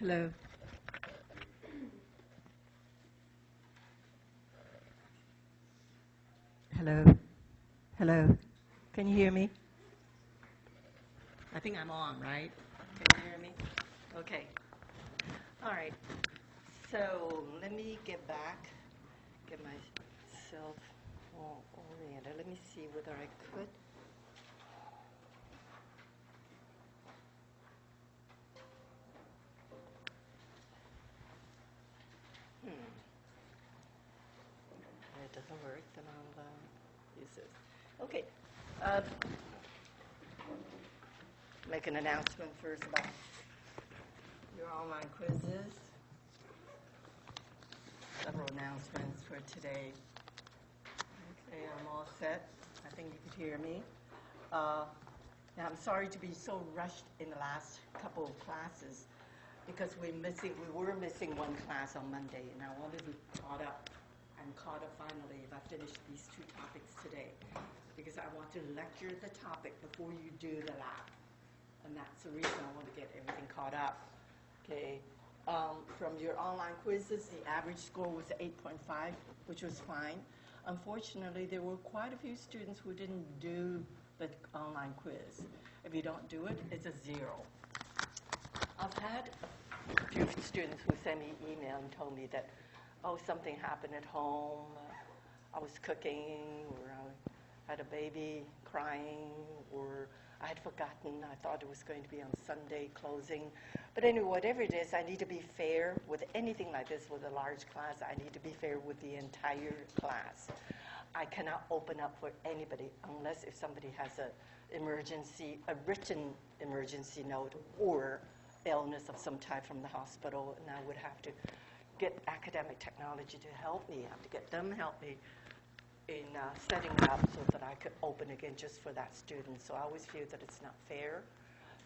Hello. Hello. Hello. Can you hear me? I think I'm on, right? Can you hear me? Okay. All right. So let me get myself all oriented. Let me see whether I could. If it doesn't work, then I'll use this. Okay. Make an announcement first about your online quizzes. Several announcements for today. Okay, I'm all set. I think you could hear me. Now, I'm sorry to be so rushed in the last couple of classes because we were missing one class on Monday, and I wanted to be caught up finally if I finish these two topics today, because I want to lecture the topic before you do the lab, and that's the reason I want to get everything caught up. Okay. From your online quizzes, the average score was 8.5, which was fine. Unfortunately, there were quite a few students who didn't do the online quiz. If you don't do it, it's a 0. I've had a few students who sent me email and told me that, oh, something happened at home, I was cooking, or I had a baby crying, or I had forgotten, I thought it was going to be on Sunday closing. But anyway, whatever it is, I need to be fair with anything like this with a large class. I need to be fair with the entire class. I cannot open up for anybody unless if somebody has a written emergency note or illness of some type from the hospital, and I would have to get academic technology to help me. I have to get them help me in setting it up so that I could open again just for that student. So I always feel that it's not fair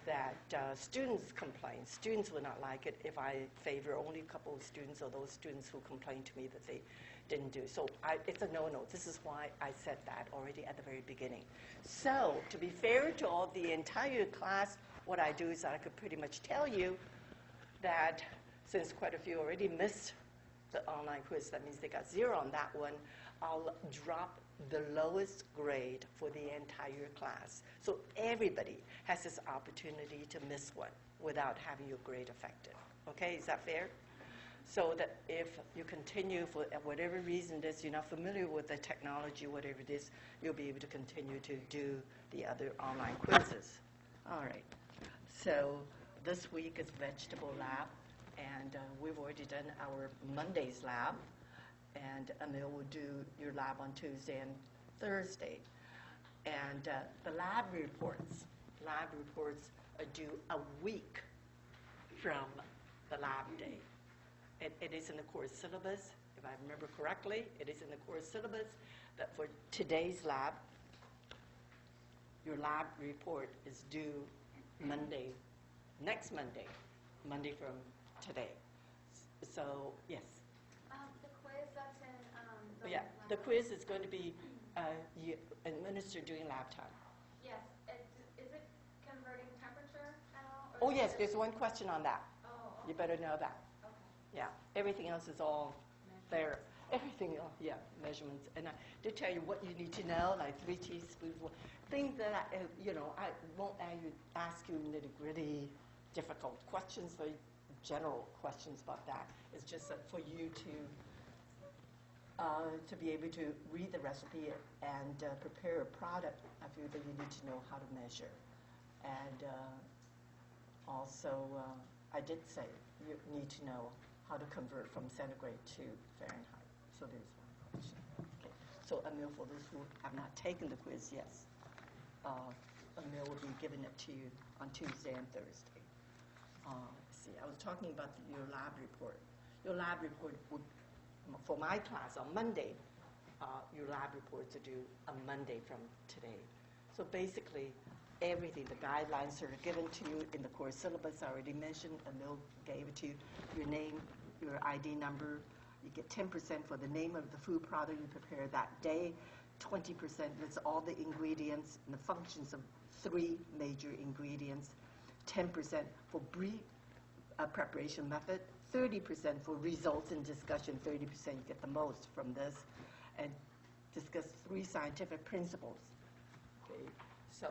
that students complain. Students will not like it if I favor only a couple of students or those students who complain to me that they didn't do. So it's a no-no. This is why I said that already at the very beginning. So to be fair to all the entire class, what I do is I could pretty much tell you that since quite a few already missed the online quiz, that means they got 0 on that one, I'll drop the lowest grade for the entire class. So everybody has this opportunity to miss one without having your grade affected. Okay, is that fair? So that if you continue for whatever reason it is, you're not familiar with the technology, whatever it is, you'll be able to continue to do the other online quizzes. All right. So this week is vegetable lab, and we've already done our Monday's lab. And Emil will do your lab on Tuesday and Thursday. And the lab reports are due a week from the lab day. It is in the course syllabus, if I remember correctly. It is in the course syllabus that for today's lab, your lab report is due Monday, next Monday, Monday from today. So, yes. Yeah, the quiz is going to be administered during lab time. Yes. Is it converting temperature at all? Oh, yes, there's one question on that. Oh, okay. You better know that. Okay. Yeah, everything else is all there. Everything else, yeah, measurements. And I did tell you what you need to know, like 3 teaspoons. Things that, I won't ask you nitty-gritty, difficult questions, very general questions about that. It's just that for you to be able to read the recipe and prepare a product, I feel that you need to know how to measure. And also, I did say you need to know how to convert from centigrade to Fahrenheit. So there's one question. Okay. So Emil, for those who have not taken the quiz, yes, Emil will be giving it to you on Tuesday and Thursday. See, I was talking about your lab report. Your lab report would, for my class on Monday, your lab reports are due on Monday from today. So basically, everything, the guidelines that are given to you in the course syllabus, I already mentioned, Emil gave it to you, your name, your ID number. You get 10% for the name of the food product you prepare that day. 20% lists all the ingredients and the functions of 3 major ingredients. 10% for brief preparation method, 30% for results in discussion, 30% you get the most from this, and discuss 3 scientific principles. Okay, so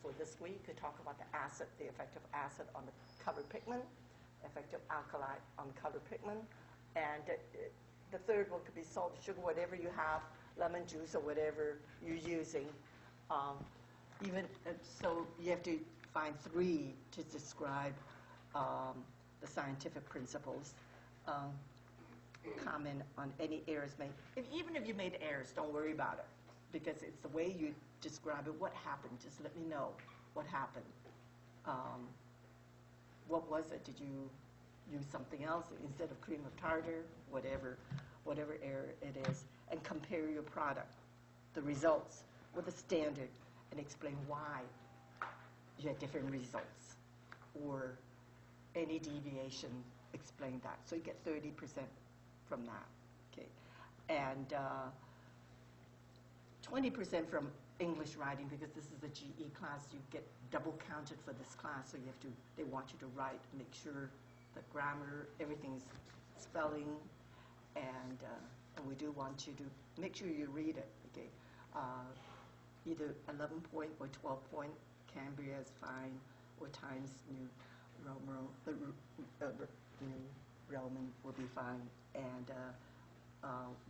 for this week, you could talk about the effect of acid on the colored pigment, effect of alkali on colored pigment, and the third one could be salt, sugar, whatever you have, lemon juice or whatever you're using. So you have to find 3 to describe the scientific principles. Comment on any errors made. Even if you made errors, don't worry about it, because it's the way you describe it. What happened? Just let me know what happened. What was it? Did you use something else instead of cream of tartar? Whatever error it is, and compare your product, the results, with the standard, and explain why you had different results, or any deviation, explain that. So you get 30% from that, okay? And 20% from English writing, because this is a GE class, you get double counted for this class, so they want you to write, make sure the grammar, everything's spelling, and we do want you to make sure you read it, okay? Either 11 point or 12 point, Cambria is fine, or Times New Roman will be fine, and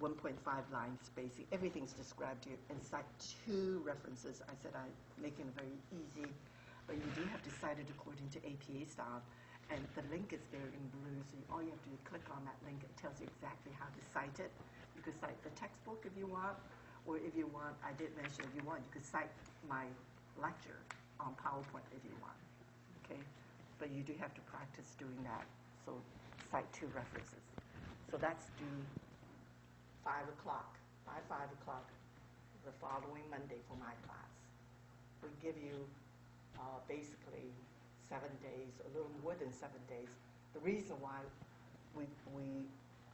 1.5 line spacing. Everything's described here, and cite 2 references. I said I'm making it very easy, but you do have to cite it according to APA style, and the link is there in blue, so all you have to do is click on that link. It tells you exactly how to cite it. You could cite the textbook if you want, or if you want, I did mention if you want, you could cite my lecture on PowerPoint if you want, okay? But you do have to practice doing that, so cite 2 references. So that's due 5 o'clock, by 5 o'clock the following Monday for my class. We give you basically 7 days, a little more than 7 days. The reason why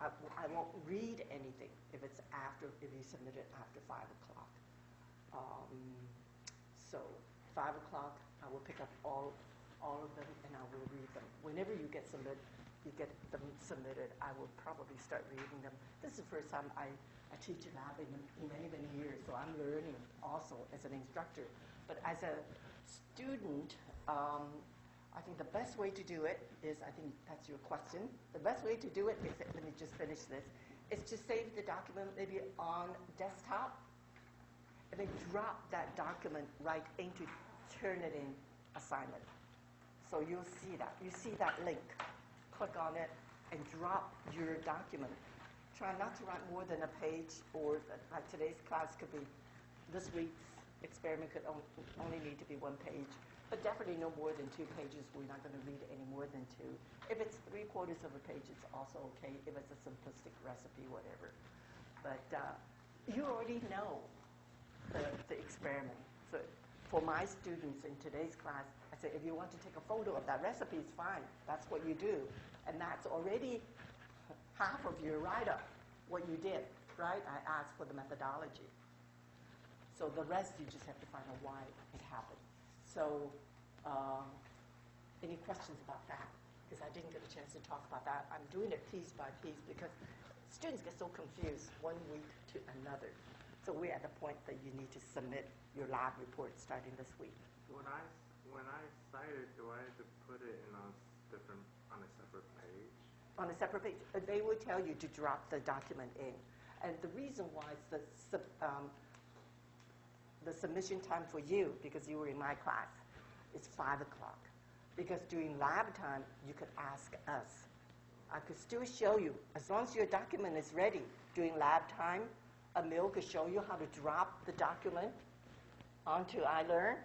I won't read anything if you submit it after 5 o'clock. So 5 o'clock, I will pick up all of them and I will read them. Whenever you get them submitted, I will probably start reading them. This is the first time I teach in lab in many, many years, so I'm learning also as an instructor. But as a student, I think the best way to do it is, I think that's your question, the best way to do it is, let me just finish this, is to save the document maybe on desktop, and then drop that document right into Turnitin assignment. So you'll see that. You see that link. Click on it and drop your document. Try not to write more than a page, or like today's class could be, this week's experiment could only need to be 1 page, but definitely no more than 2 pages. We're not going to read any more than 2. If it's 3/4 of a page, it's also okay. If it's a simplistic recipe, whatever. But you already know the experiment. So for my students in today's class, I say, if you want to take a photo of that recipe, it's fine. That's what you do. And that's already half of your write-up, what you did, right? I asked for the methodology. So the rest, you just have to find out why it happened. So any questions about that? Because I didn't get a chance to talk about that. I'm doing it piece by piece because students get so confused one week to another. So we're at the point that you need to submit your lab report starting this week. When I cite it, do I have to put it in on a separate page? On a separate page. They will tell you to drop the document in. And the reason why it's the submission time for you, because you were in my class, is 5 o'clock. Because during lab time, you could ask us. I could still show you, as long as your document is ready during lab time, Emil could show you how to drop the document onto iLearn,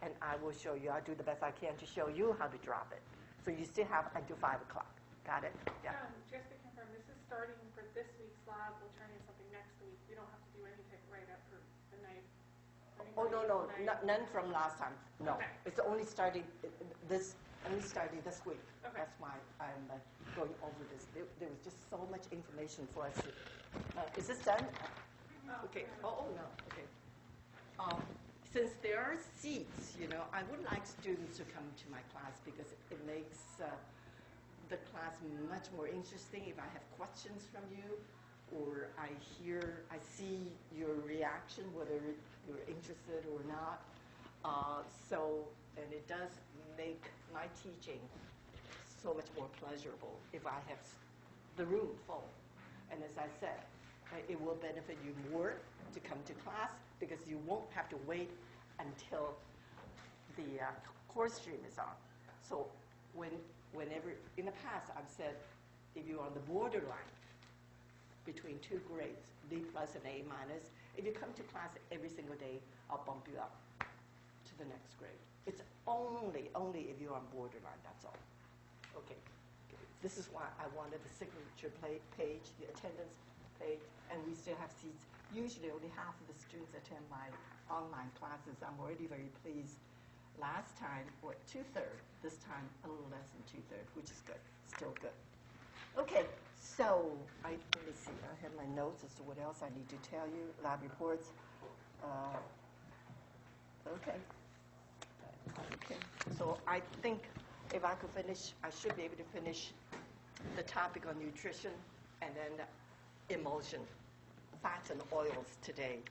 and I will show you. I'll do the best I can to show you how to drop it. So you still have until 5 o'clock. Got it? Yeah. Just to confirm, this is starting for this week's lab. We'll turn in something next week. We don't have to do anything right up for the night. Oh, no, none from last time. No. Okay. It's only starting this week. Okay. That's why I'm going over this. There was just so much information for us to... is this done? Okay. Oh, no. Okay. Since there are seats, I would like students to come to my class because it makes the class much more interesting if I have questions from you, or I see your reaction, whether you're interested or not. And it does make my teaching so much more pleasurable if I have the room full. And as I said, it will benefit you more to come to class because you won't have to wait until the CourseStream is on. So whenever, in the past, I've said, if you're on the borderline between two grades, B plus and A minus, if you come to class every single day, I'll bump you up to the next grade. It's only if you're on borderline, that's all. Okay. This is why I wanted the signature page, the attendance page, and we still have seats. Usually only half of the students attend my online classes. I'm already very pleased. Last time, 2/3. This time, a little less than 2/3, which is good. Still good. Okay, so let me see. I have my notes as to what else I need to tell you. Lab reports. Okay. So I think if I could finish, I should be able to finish the topic on nutrition and then emulsion, fats and oils today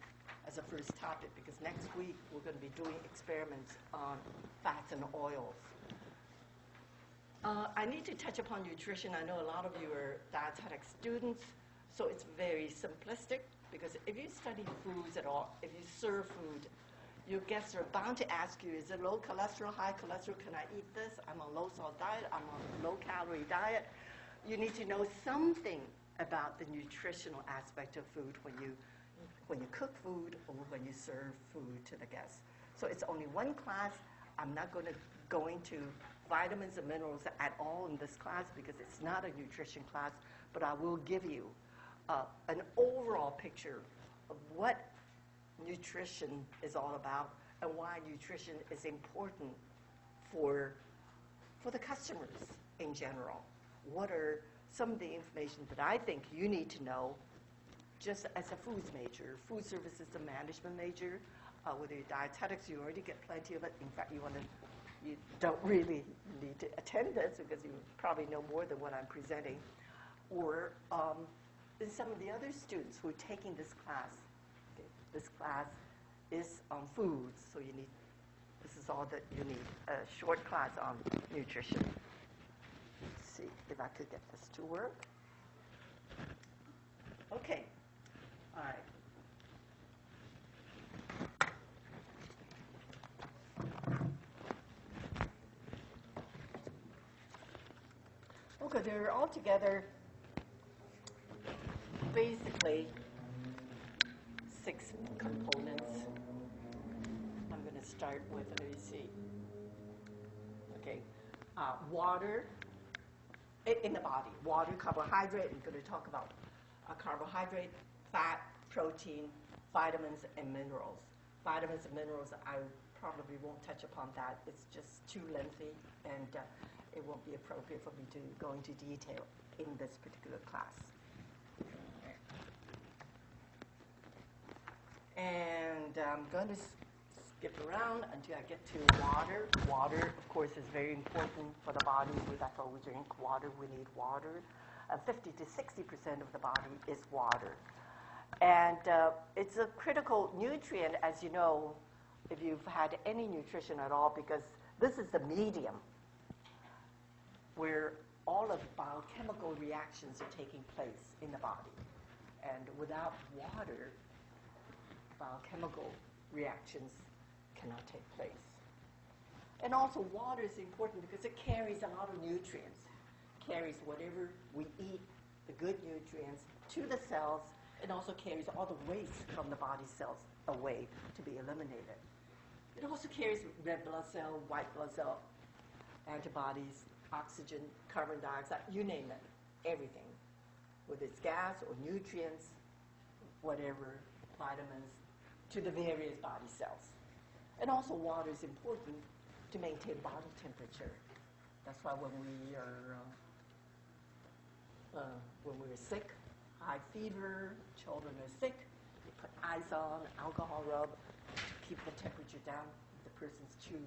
as a first topic, because next week we're going to be doing experiments on fats and oils. I need to touch upon nutrition. I know a lot of you are dietetics students, so it's very simplistic, because if you study foods at all, if you serve food, your guests are bound to ask you, is it low cholesterol, high cholesterol, can I eat this? I'm on low salt diet, I'm on a low calorie diet. You need to know something about the nutritional aspect of food when you cook food or when you serve food to the guests. So it's only one class. I'm not going to go into vitamins and minerals at all in this class because it's not a nutrition class, but I will give you an overall picture of what nutrition is all about and why nutrition is important for the customers in general. What are some of the information that I think you need to know just as a foods major, food services and management major, whether you're dietetics, you already get plenty of it. In fact, you don't really need to attend this because you probably know more than what I'm presenting. Or some of the other students who are taking this class. Okay, this class is on foods, so this is all that you need, a short class on nutrition. Let's see if I could get this to work. Okay, all right. Okay, there are altogether basically 6 components. I'm going to start with, let me see. Okay, water in the body. Water, carbohydrate. I'm going to talk about carbohydrate, fat, protein, vitamins, and minerals. Vitamins and minerals, I probably won't touch upon that. It's just too lengthy, and it won't be appropriate for me to go into detail in this particular class. And I'm going to skip around until I get to water. Water, of course, is very important for the body. That's why we drink water. We need water. 50 to 60% of the body is water. And it's a critical nutrient, as you know, if you've had any nutrition at all, because this is the medium where all of the biochemical reactions are taking place in the body. And without water, biochemical reactions cannot take place. And also water is important because it carries a lot of nutrients. It carries whatever we eat, the good nutrients, to the cells. It also carries all the waste from the body cells away to be eliminated. It also carries red blood cell, white blood cell, antibodies, oxygen, carbon dioxide, you name it, everything. Whether it's gas or nutrients, whatever, vitamins, to the various body cells. And also water is important to maintain body temperature. That's why when we're sick, high fever, children are sick, you put ice on, alcohol rub to keep the temperature down. The person's too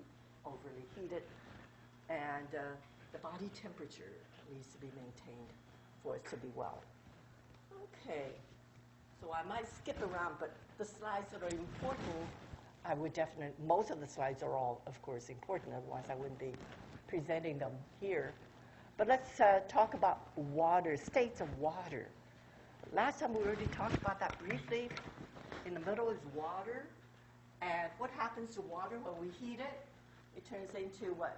overly heated. And the body temperature needs to be maintained for it to be well. Okay, so I might skip around, but the slides that are important, I would definitely, most of the slides are all, of course, important, otherwise I wouldn't be presenting them here. But let's talk about water, states of water. Last time we already talked about that briefly. In the middle is water. And what happens to water when we heat it? It turns into what?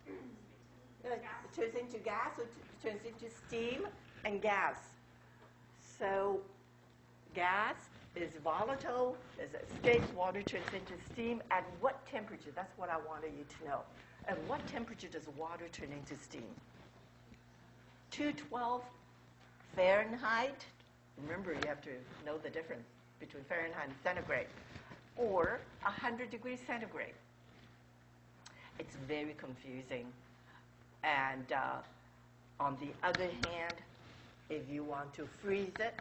It turns into gas, or it turns into steam and gas. So gas is volatile, as it states, water turns into steam. At what temperature? That's what I wanted you to know. At what temperature does water turn into steam? 212 Fahrenheit. Remember, you have to know the difference between Fahrenheit and centigrade. Or 100 degrees centigrade. It's very confusing. And on the other hand, if you want to freeze it,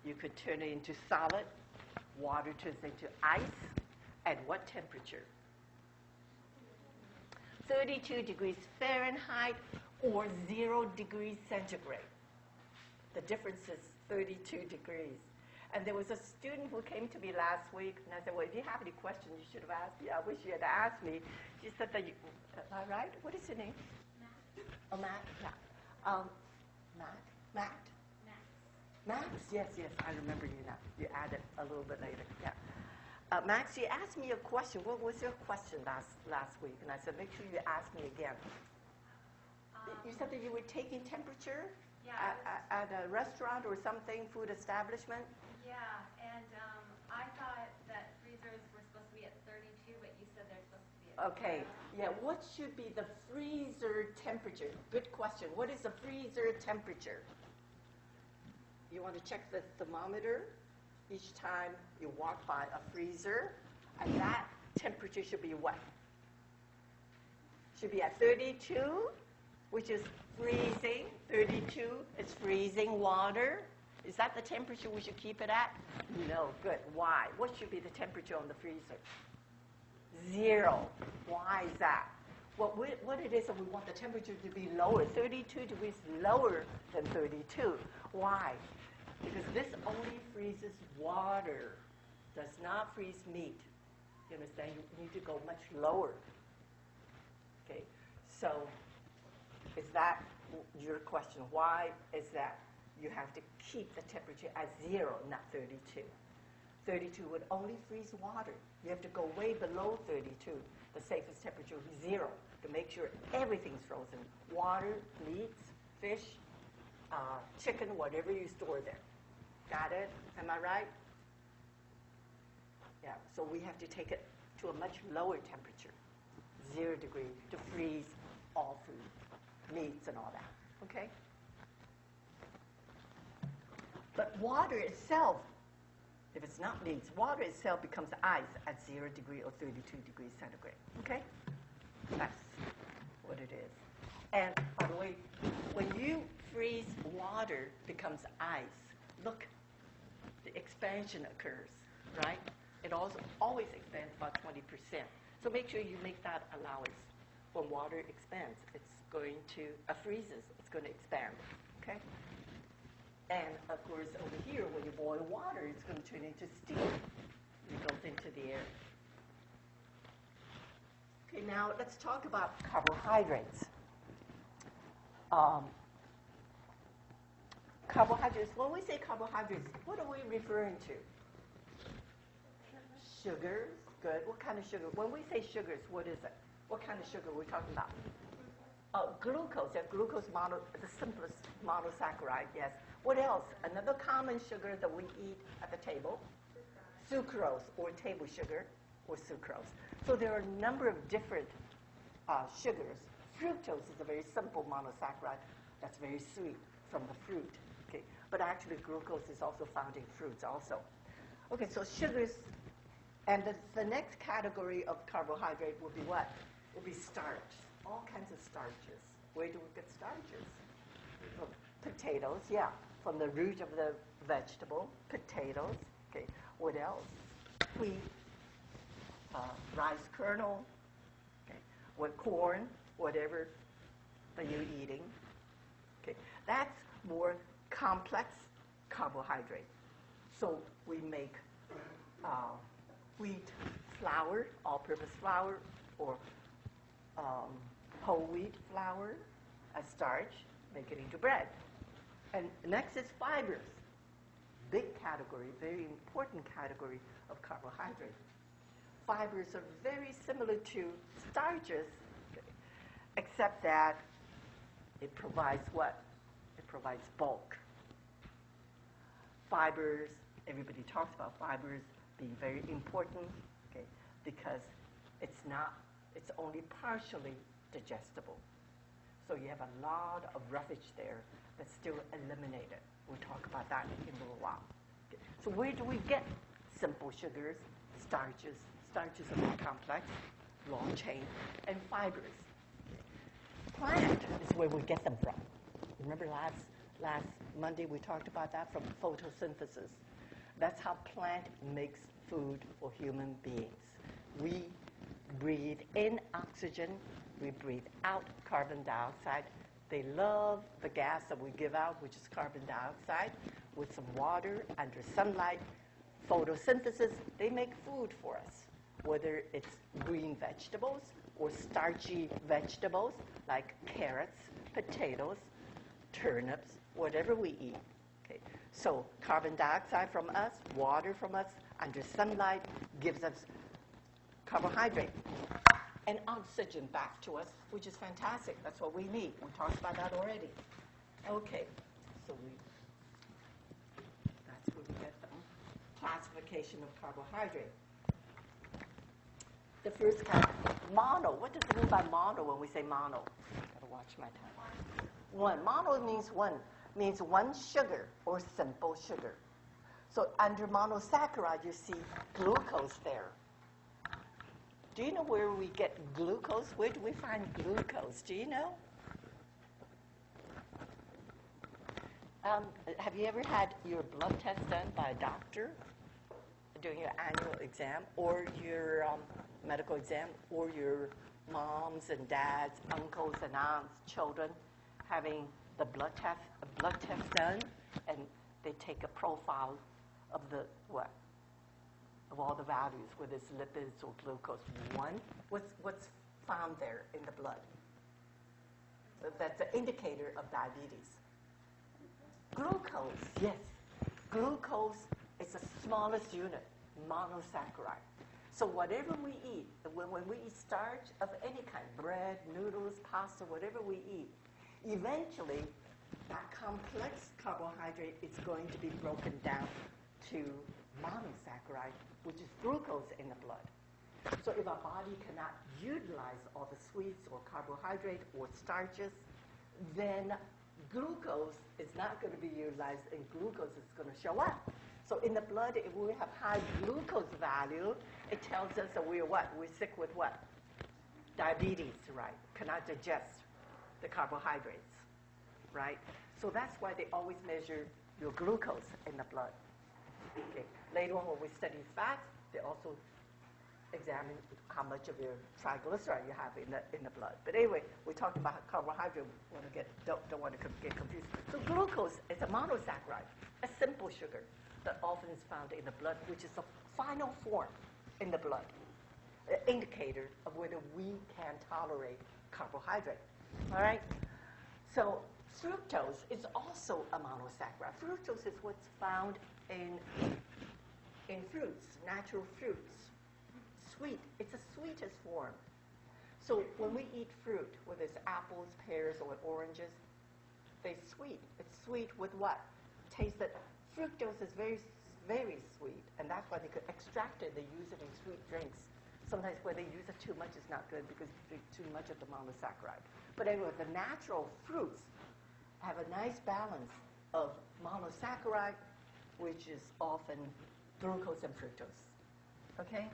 you could turn it into solid. Water turns into ice. At what temperature? 32 degrees Fahrenheit or 0 degrees centigrade. The difference is 32 degrees. And there was a student who came to me last week, and I said, well, if you have any questions, you should have asked me. I wish you had asked me. She said that am I right? What is your name? Matt. Oh, Matt, yeah. Matt? Max, yes, I remember you now. You added a little bit later, yeah. Max, you asked me a question. What was your question last week? And I said, make sure you ask me again. You said that you were taking temperature at a restaurant or something, food establishment? Yeah, and I thought that freezers were supposed to be at 32, but you said they're supposed to be at Okay, yeah, what should be the freezer temperature? Good question. What is the freezer temperature? You want to check the thermometer each time you walk by a freezer, and that temperature should be what? Should be at 32, which is freezing. 32 is freezing water. Is that the temperature we should keep it at? No, good. Why? What should be the temperature on the freezer? 0. Why is that? Well, what it is that we want the temperature to be lower, 32 degrees lower than 32. Why? Because this only freezes water, does not freeze meat. You understand? You need to go much lower. Okay? So, is that your question? Why is that? You have to keep the temperature at 0, not 32. 32 would only freeze water. You have to go way below 32. The safest temperature is 0 to make sure everything's frozen. Water, meats, fish, chicken, whatever you store there. Got it? Am I right? Yeah, so we have to take it to a much lower temperature, 0 degrees, to freeze all food, meats and all that. Okay? But water itself, if it's not meats, water itself becomes ice at 0 degree or 32 degrees centigrade. Okay? That's what it is. And by the way, when you freeze water becomes ice, look, the expansion occurs, right? It also always expands about 20%. So make sure you make that allowance. When water expands, it's going to, freezes, it's going to expand, okay? And of course, over here, when you boil water, it's going to turn into steam. It goes into the air. Okay, now let's talk about carbohydrates. Carbohydrates, when we say carbohydrates, what are we referring to? Sugars, good. What kind of sugar? When we say sugars, what is it? What kind of sugar are we talking about? Glucose. Yeah, glucose, the simplest monosaccharide, yes. What else? Another common sugar that we eat at the table? Sucrose, or table sugar, or sucrose. So there are a number of different sugars. Fructose is a very simple monosaccharide that's very sweet from the fruit. Okay, but actually glucose is also found in fruits also. Okay, so sugars, and the next category of carbohydrate will be what? Will be starch. All kinds of starches. Where do we get starches? From potatoes, yeah. From the root of the vegetable, potatoes. Okay, what else? Wheat, rice kernel, okay, what corn, whatever that you're eating. That's more complex carbohydrate. So we make wheat flour, all-purpose flour, or whole wheat flour as starch, make it into bread. And next is fibers. Big category, very important category of carbohydrate. Fibers are very similar to starches, except that it provides what? It provides bulk. Fibers, everybody talks about fibers being very important, okay, because it's only partially digestible. So you have a lot of roughage there that's still eliminated. We'll talk about that in a little while. Okay. So where do we get simple sugars, starches? Starches are more complex, long chain, and fibers. Plant is where we get them from. Remember last Monday we talked about that from photosynthesis. That's how plant makes food for human beings. We breathe in oxygen, we breathe out carbon dioxide. They love the gas that we give out, which is carbon dioxide, with some water under sunlight. Photosynthesis, they make food for us, whether it's green vegetables or starchy vegetables like carrots, potatoes, turnips, whatever we eat. Okay. So carbon dioxide from us, water from us, under sunlight gives us carbohydrate. And oxygen back to us, which is fantastic. That's what we need. We talked about that already. Okay, so that's where we get the classification of carbohydrate. The first kind, mono. What does it mean by mono when we say mono? Gotta watch my time. One. Mono means one sugar or simple sugar. So under monosaccharide, you see glucose there. Do you know where we get glucose? Where do we find glucose? Do you know? Have you ever had your blood test done by a doctor during your annual exam, or your medical exam, or your moms and dads, uncles and aunts, children having the blood test done, and they take a profile of the what? Of all the values, whether it's lipids or glucose. One, what's found there in the blood? So that's an indicator of diabetes. Glucose, yes. Glucose is the smallest unit, monosaccharide. So whatever we eat, when we eat starch of any kind, bread, noodles, pasta, whatever we eat, eventually that complex carbohydrate is going to be broken down to monosaccharide, which is glucose in the blood. So if our body cannot utilize all the sweets or carbohydrate or starches, then glucose is not going to be utilized and glucose is going to show up. So in the blood, if we have high glucose value, it tells us that we're what? We're sick with what? Diabetes, right? Cannot digest the carbohydrates, right? So that's why they always measure your glucose in the blood. Okay. Later on, when we study fat, they also examine how much of your triglyceride you have in the blood. But anyway, we're talking about carbohydrate. Don't want to get confused. So glucose is a monosaccharide, a simple sugar that often is found in the blood, which is the final form in the blood, an indicator of whether we can tolerate carbohydrate. All right. So fructose is also a monosaccharide. Fructose is what's found in fruits, natural fruits. Sweet. It's the sweetest form. So when we eat fruit, whether it's apples, pears, or oranges, they're sweet. It's sweet with what? Taste that fructose is very, very sweet, and that's why they could extract it. They use it in sweet drinks. Sometimes when they use it too much, it's not good because there's too much of the monosaccharide. But anyway, the natural fruits have a nice balance of monosaccharide, which is often glucose and fructose. Okay?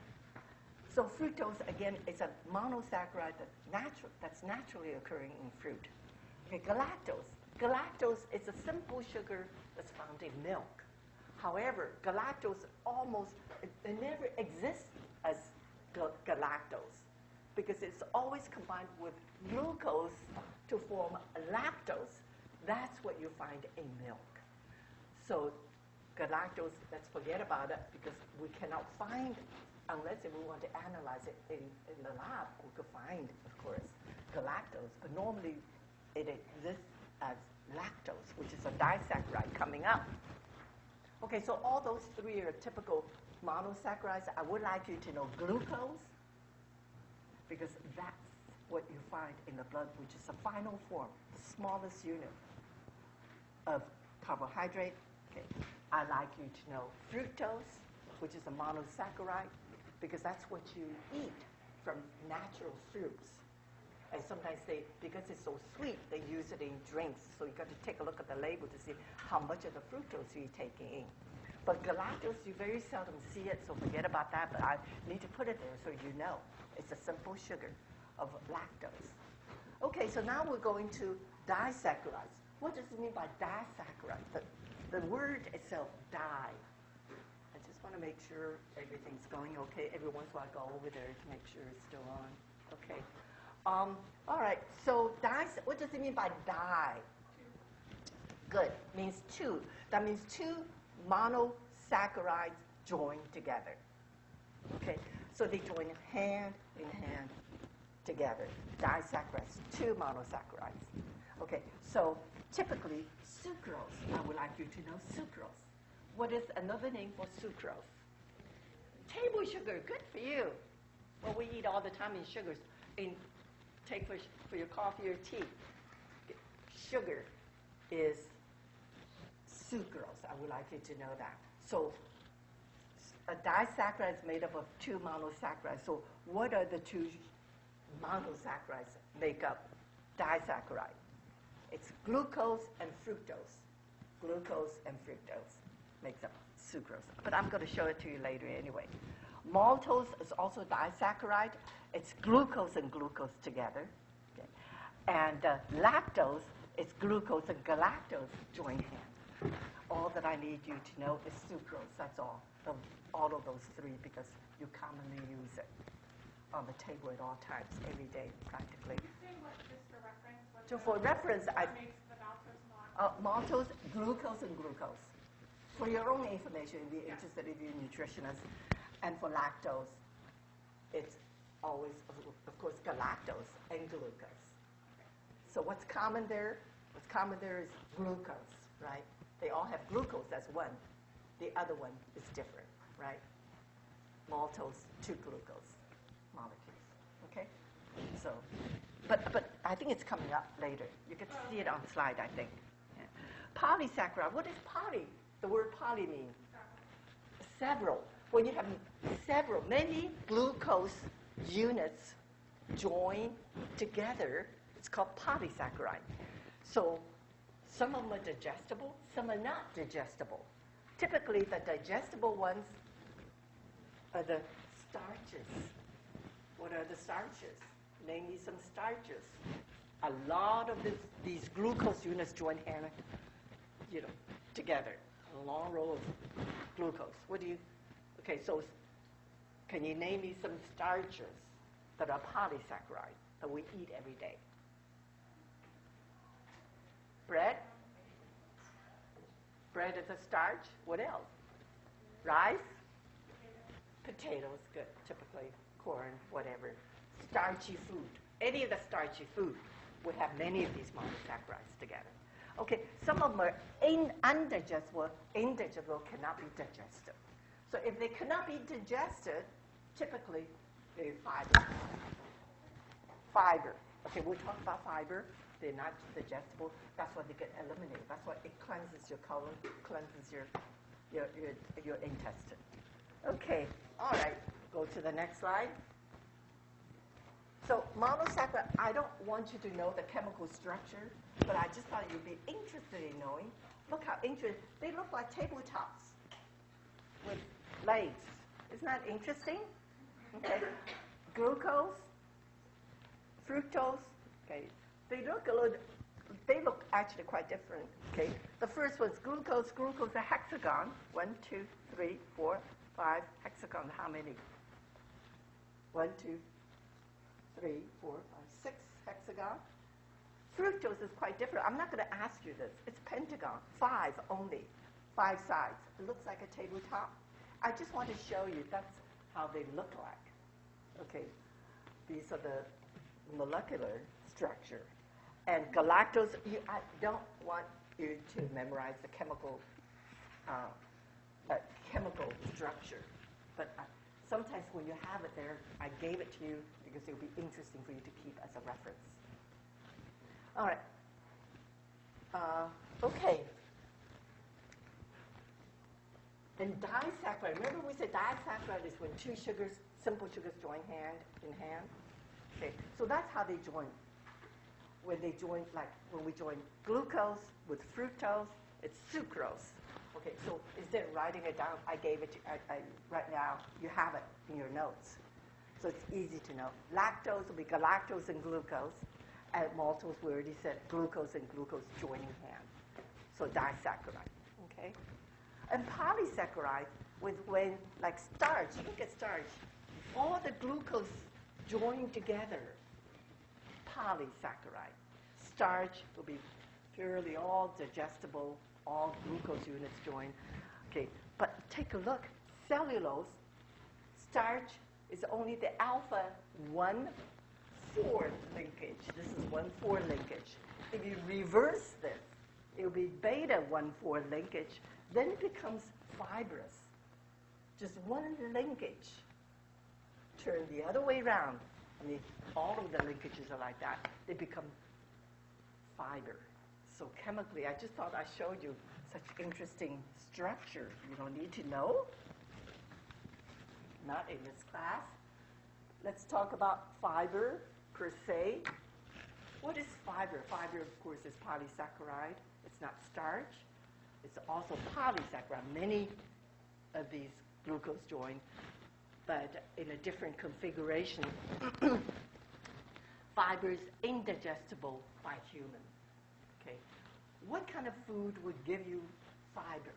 So fructose, again, is a monosaccharide that's naturally occurring in fruit. Okay, galactose. Galactose is a simple sugar that's found in milk. However, galactose it never exists as galactose because it's always combined with glucose to form lactose. That's what you find in milk. So galactose, let's forget about it because we cannot find, unless if we want to analyze it in the lab, we could find, of course, galactose. But normally it exists as lactose, which is a disaccharide coming up. Okay, so all those three are typical monosaccharides. I would like you to know glucose, because that's what you find in the blood, which is the final form, the smallest unit of carbohydrate. Okay. I'd like you to know fructose, which is a monosaccharide, because that's what you eat from natural fruits. And sometimes because it's so sweet, they use it in drinks. So you've got to take a look at the label to see how much of the fructose you're taking in. But galactose, you very seldom see it, so forget about that. But I need to put it there so you know. It's a simple sugar of lactose. Okay, so now we're going to disaccharides. What does it mean by disaccharide? The word itself, di. I just want to make sure everything's going okay. Every once in a while I go over there to make sure it's still on. Okay. All right, so what does it mean by di? Good, means two. That means two monosaccharides joined together. Okay, so they join hand in hand together. Disaccharides, two monosaccharides. Okay, so typically sucrose, I would like you to know sucrose. What is another name for sucrose? Table sugar, good for you. Well, we eat all the time in sugars. Take for your coffee or tea. Sugar is sucrose. I would like you to know that. So a disaccharide is made up of two monosaccharides. So what are the two monosaccharides make up disaccharide? It's glucose and fructose. Glucose and fructose makes up sucrose. But I'm going to show it to you later anyway. Maltose is also disaccharide. It's glucose and glucose together. Okay. And lactose is glucose and galactose joined hand. All that I need you to know is sucrose. That's all. All of those three, because you commonly use it on the table at all times, every day, practically. You say what, just for reference? So for reference, what makes the maltose maltose, glucose, and glucose. For your own information, if you're interested, if you're a nutritionist, and for lactose, it's always, of course, galactose and glucose. So what's common there? What's common there is glucose, right? They all have glucose as one. The other one is different, right? Maltose, two glucose molecules, okay? So, but I think it's coming up later. You can see it on the slide, I think. Yeah. Polysaccharide, what does poly, the word poly mean? Several. When you have many glucose units joined together, it's called polysaccharide. So some of them are digestible, some are not digestible. Typically, the digestible ones are the starches. What are the starches? Name me some starches. A lot of these glucose units join hand, together. A long row of glucose. Okay, so can you name me some starches that are polysaccharides that we eat every day? Bread? Bread is a starch. What else? Rice? Potatoes, good. Typically corn, whatever. Starchy food. Any of the starchy food would have many of these monosaccharides together. Okay, some of them are undigestible, indigestible, cannot be digested. So if they cannot be digested, typically they're fiber. Fiber. Okay, we'll talk about fiber. They're not digestible. That's why they get eliminated. That's why it cleanses your colon, cleanses your intestine. Okay, all right. Go to the next slide. So monosaccharide, I don't want you to know the chemical structure, but I just thought you'd be interested in knowing. Look how interesting. They look like tabletops with legs. Isn't that interesting? Okay. Glucose, fructose. Okay. They look actually quite different. Okay. The first one's glucose. Glucose, a hexagon. 1, 2, 3, 4, 5 hexagon. How many? 1, 2, 3, 4, 5, 6 hexagon. Fructose is quite different. I'm not going to ask you this. It's pentagon, 5 only, 5 sides. It looks like a tabletop. I just want to show you that's how they look like. Okay, these are the molecular structure. And galactose, I don't want you to memorize the chemical structure. But sometimes when you have it there, I gave it to you because it would be interesting for you to keep as a reference. All right. Okay. And disaccharide, remember we said disaccharide is when 2 sugars, simple sugars join hand in hand? Okay, so that's how they join. When they join, like when we join glucose with fructose, it's sucrose. Okay, so instead of writing it down, I gave it to you. Right now, you have it in your notes. So it's easy to know. Lactose will be galactose and glucose. And maltose, we already said glucose and glucose joining hands. So disaccharide, okay? And polysaccharide, when like starch, look at starch, all the glucose joined together, polysaccharide. Starch will be purely all digestible, all glucose units joined. Okay, but take a look. Cellulose, starch is only the alpha 1,4 linkage. This is 1,4 linkage. If you reverse this, it will be beta 1,4 linkage. Then it becomes fibrous. Just one linkage. Turn the other way around. I mean, all of the linkages are like that. They become fiber. So chemically, I just thought I showed you such interesting structure. You don't need to know. Not in this class. Let's talk about fiber per se. What is fiber? Fiber, of course, is polysaccharide. It's not starch. It's also polysaccharide. Many of these glucose join, but in a different configuration. Fiber is indigestible by humans. Okay. What kind of food would give you fiber?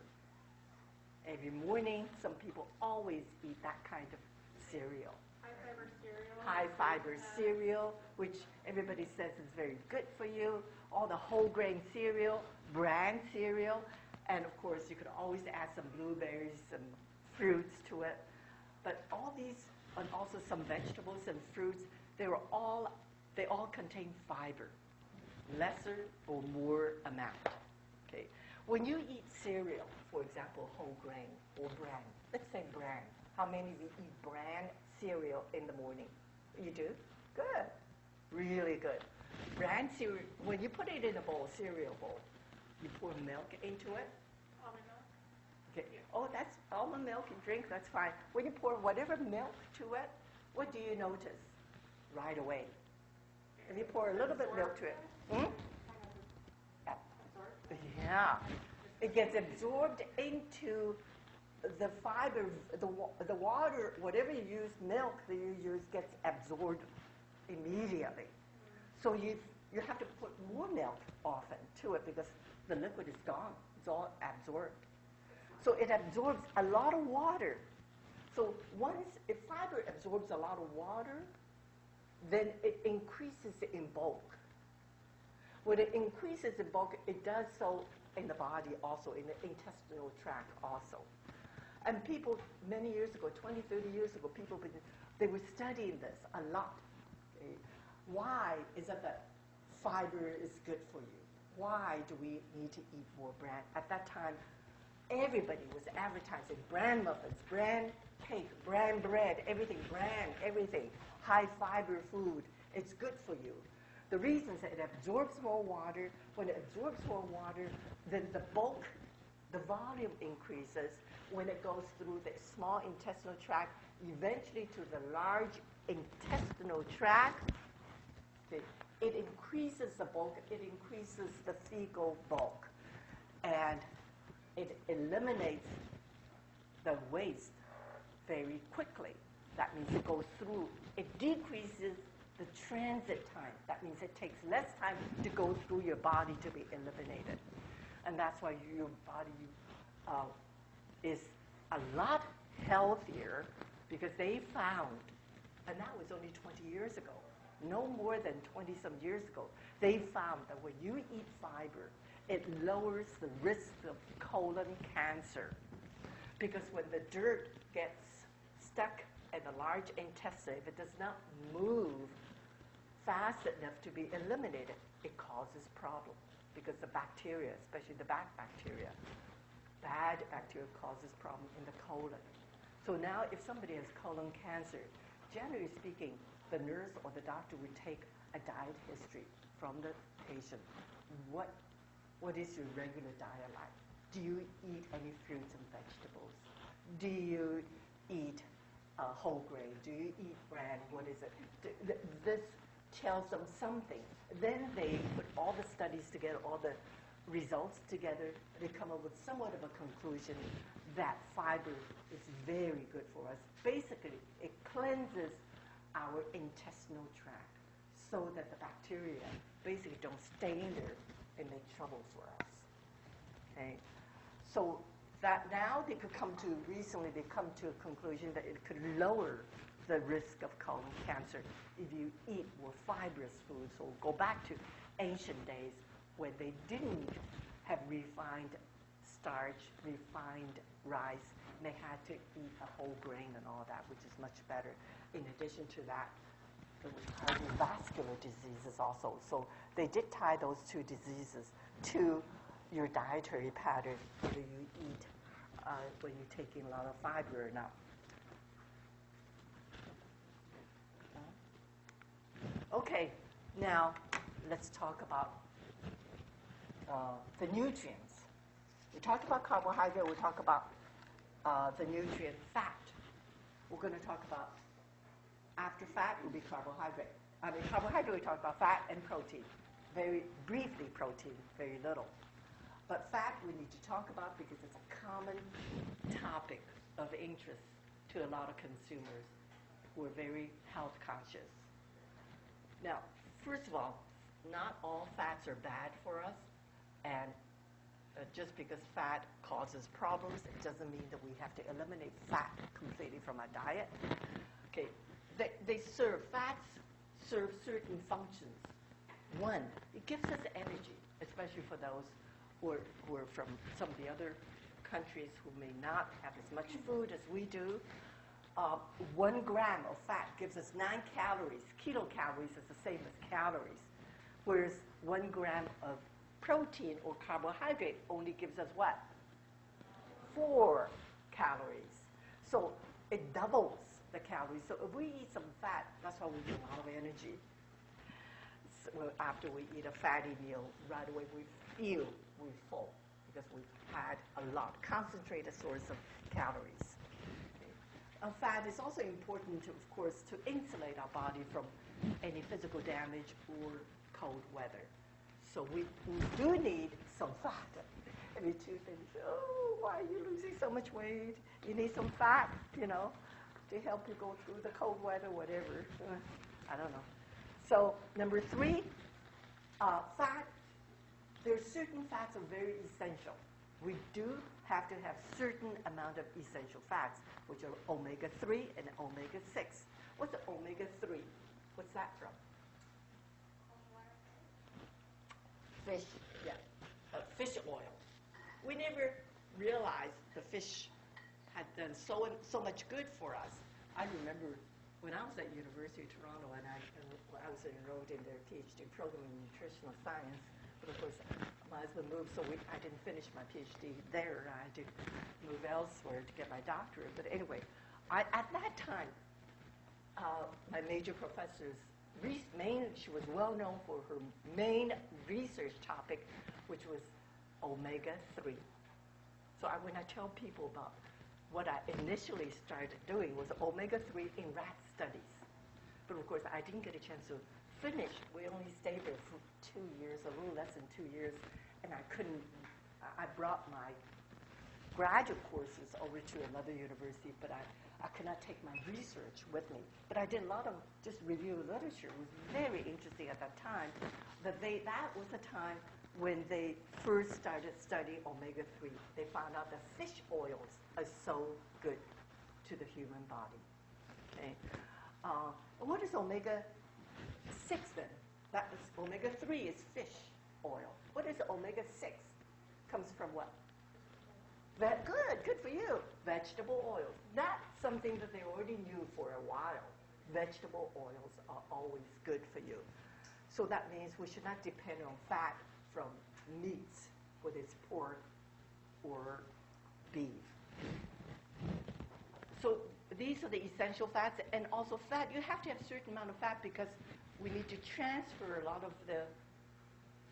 Every morning, some people always eat that kind of cereal. High-fiber cereal. High-fiber cereal, which everybody says is very good for you. All the whole grain cereal, bran cereal, and of course you could always add some blueberries, some fruits to it. But all these, and also some vegetables and fruits, they all contain fiber, lesser or more amount. Okay. When you eat cereal, for example, whole grain or bran, let's say bran. How many of you eat bran cereal in the morning? You do? Good. Really good. Bran cereal, when you put it in a bowl, cereal bowl, you pour milk into it. Almond milk. Okay. Oh, that's almond milk you drink, that's fine. When you pour whatever milk to it, what do you notice right away? If you pour a little bit of milk to it, yeah, it gets absorbed into the fiber, the water, whatever you use, milk that you use gets absorbed immediately. So you have to put more milk often to it because the liquid is gone. It's all absorbed. So it absorbs a lot of water. So if fiber absorbs a lot of water, then it increases in bulk. When it increases in bulk, it does so in the body also, in the intestinal tract also. And people, many years ago, 20, 30 years ago, they were studying this a lot. Okay? Why is it that fiber is good for you? Why do we need to eat more bran? At that time, everybody was advertising bran muffins, bran cake, bran bread, everything, bran, everything, high fiber food. It's good for you. The reason is that it absorbs more water. When it absorbs more water, then the bulk, the volume increases. When it goes through the small intestinal tract, eventually to the large intestinal tract, it increases the bulk, it increases the fecal bulk, and it eliminates the waste very quickly. That means it goes through, it decreases the transit time. That means it takes less time to go through your body to be eliminated. And that's why your body is a lot healthier, because they found, and that was only 20 years ago, no more than 20-some years ago, they found that when you eat fiber, it lowers the risk of colon cancer. Because when the dirt gets stuck in the large intestine, if it does not move fast enough to be eliminated, it causes problems. Because the bacteria, especially the bad bacteria causes problems in the colon. So now if somebody has colon cancer, generally speaking, the nurse or the doctor would take a diet history from the patient. What is your regular diet like? Do you eat any fruits and vegetables? Do you eat whole grain? Do you eat bread? What is it? This tells them something. Then they put all the studies together, all the results together. They come up with somewhat of a conclusion that fiber is very good for us. Basically, it cleanses our intestinal tract so that the bacteria basically don't stay in there and make trouble for us. Okay, so that now recently they come to a conclusion that it could lower the risk of colon cancer if you eat more fibrous foods. So go back to ancient days when they didn't have refined starch, refined rice, and they had to eat a whole grain and all that, which is much better. In addition to that, there was cardiovascular diseases also. So they did tie those two diseases to your dietary pattern, whether you eat, when you're taking a lot of fiber or not. Okay, now let's talk about the nutrients. We talked about carbohydrate, we talked about the nutrient fat. We're going to talk about, after fat will be carbohydrate. Carbohydrate we talked about fat and protein. Very briefly protein, very little. But fat we need to talk about because it's a common topic of interest to a lot of consumers who are very health conscious. Now, first of all, not all fats are bad for us, and just because fat causes problems, it doesn't mean that we have to eliminate fat completely from our diet. Okay, fats serve certain functions. One, it gives us energy, especially for those who are from some of the other countries who may not have as much food as we do. 1 gram of fat gives us 9 calories. Kilocalories is the same as calories. Whereas 1 gram of protein or carbohydrate only gives us what? 4 calories. So it doubles the calories. So if we eat some fat, that's why we get a lot of energy. So after we eat a fatty meal, right away we feel we're full because we've had a lot, concentrated source of calories. Fat is also important, of course, to insulate our body from any physical damage or cold weather. So we do need some fat. Every two things, oh, why are you losing so much weight? You need some fat, to help you go through the cold weather, whatever. I don't know. So number 3, fat. There are certain fats that are very essential. We do have to have certain amount of essential fats, which are omega-3 and omega-6. What's the omega-3? What's that from? Fish, yeah. Fish oil. We never realized the fish had done so much good for us. I remember when I was at University of Toronto and I was enrolled in their PhD program in nutritional science. But of course, my husband moved, so I didn't finish my PhD there. I had to move elsewhere to get my doctorate. But anyway, at that time, my major professor's she was well known for her main research topic, which was omega-3. So when I tell people about what I initially started doing was omega-3 in rat studies. But of course, I didn't get a chance to finish. We only stayed there for 2 years, a little less than 2 years, and I brought my graduate courses over to another university, but I could not take my research with me. But I did a lot of just review literature. It was very interesting at that time. That was the time when they first started studying omega-3. They found out that fish oils are so good to the human body. Okay, what is omega-3 6 then. That is omega-3 is fish oil. What is omega-6? Comes from what? Good for you. Vegetable oils. That's something that they already knew for a while. Vegetable oils are always good for you. So that means we should not depend on fat from meats, whether it's pork or beef. So these are the essential fats, and also fat. You have to have a certain amount of fat because we need to transfer a lot of the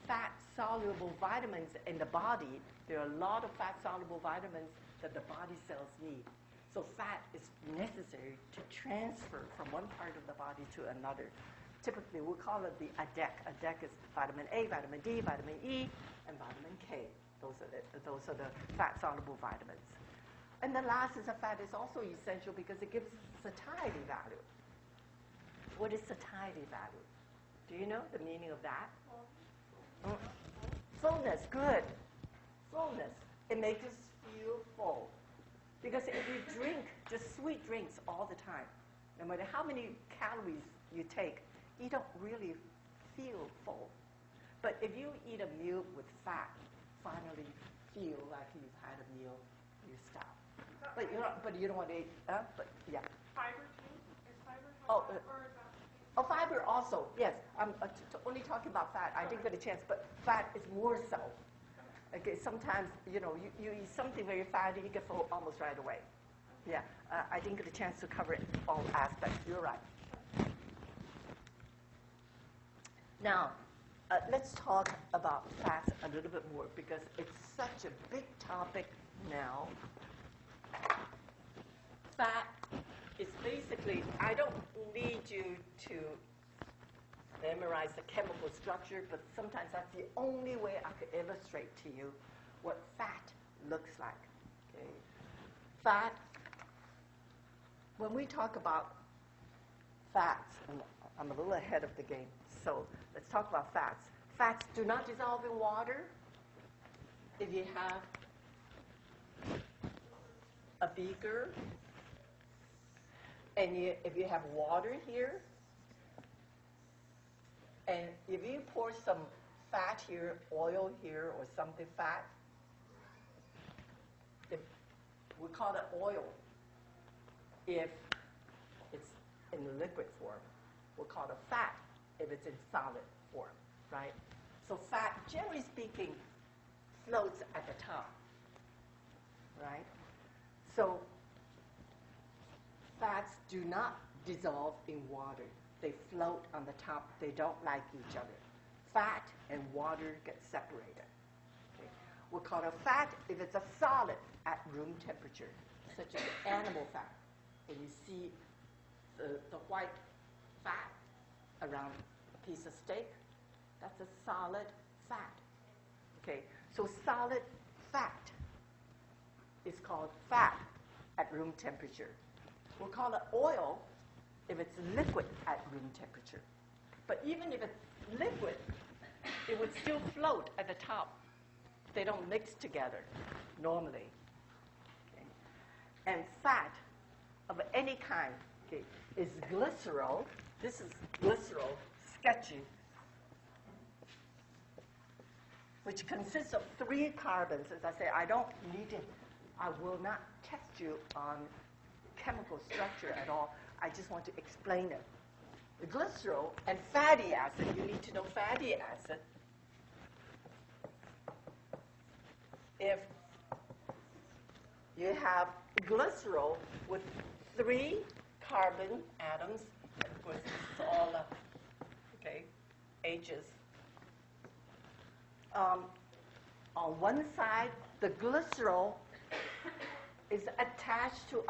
fat-soluble vitamins in the body. There are a lot of fat-soluble vitamins that the body cells need. So fat is necessary to transfer from one part of the body to another. Typically, we call it the ADEC. ADEC is vitamin A, vitamin D, vitamin E, and vitamin K. Those are the fat-soluble vitamins. And the last is a fat is also essential because it gives satiety value. What is satiety value? Do you know the meaning of that? Fullness, good. Fullness. It makes us feel full. Because if you drink just sweet drinks all the time, no matter how many calories you take, you don't really feel full. But if you eat a meal with fat, finally feel like you've had a meal, you stop. But you don't want to eat, but yeah. Fiber too? Is fiber Oh, helpful, or is that? Oh, fiber also, yes. I'm only talking about fat. I didn't get a chance, but fat is more so. Okay, sometimes, you eat something very fatty, you get full almost right away. Yeah, I didn't get a chance to cover it all aspects. You're right. Now, let's talk about fats a little bit more because it's such a big topic now. Fat is basically, I don't need you to memorize the chemical structure, but sometimes that's the only way I could illustrate to you what fat looks like. Okay? Fat, when we talk about fats, and I'm a little ahead of the game, so let's talk about fats. Fats do not dissolve in water. If you have a beaker, and if you have water here, and if you pour some fat here, oil here, or something fat, we call it oil if it's in the liquid form. We'll call it fat if it's in solid form, right? So fat, generally speaking, floats at the top, right? So fats do not dissolve in water. They float on the top. They don't like each other. Fat and water get separated. Okay? We'll call it fat if it's a solid at room temperature, such as animal fat. When you see the white fat around a piece of steak, that's a solid fat. Okay, so solid fat is called fat at room temperature. We'll call it oil if it's liquid at room temperature. But even if it's liquid, it would still float at the top. They don't mix together normally. Okay. And fat of any kind, okay, is glycerol. This is glycerol, sketchy, which consists of 3 carbons. As I say, I will not test you on chemical structure at all. I just want to explain it. The glycerol and fatty acid, you need to know fatty acid. If you have glycerol with 3 carbon atoms, and of course it's all H's. On one side, the glycerol is attached to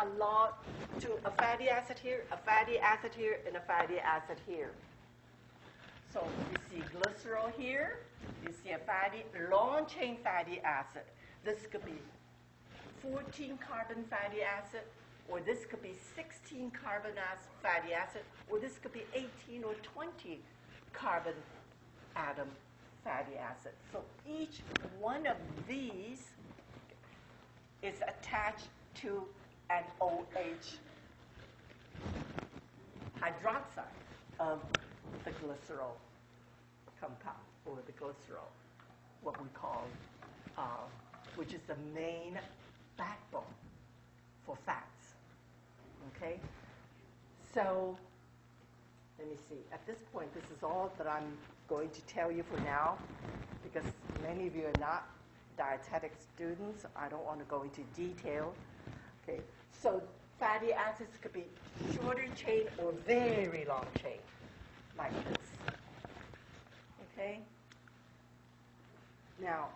a fatty acid here, a fatty acid here, and a fatty acid here. So you see glycerol here, you see a long-chain fatty acid. This could be 14 carbon fatty acid, or this could be 16 carbon fatty acid, or this could be 18 or 20 carbon atom fatty acid. So each one of these is attached to an OH hydroxide of the glycerol compound, or the glycerol, what we call, which is the main backbone for fats. Okay? So, let me see. At this point, this is all that I'm going to tell you for now, because many of you are not dietetics students. I don't want to go into detail. Okay? So, fatty acids could be shorter chain or very long chain, like this. Okay? Now,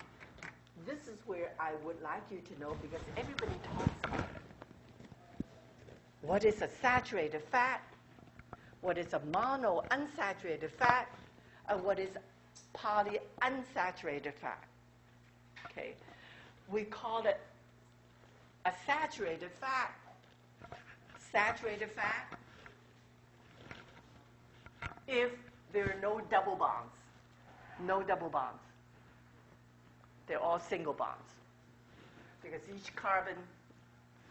this is where I would like you to know, because everybody talks about it. What is a saturated fat? What is a monounsaturated fat? And what is polyunsaturated fat? Okay. We call it a saturated fat. Saturated fat if there are no double bonds. No double bonds. They're all single bonds, because each carbon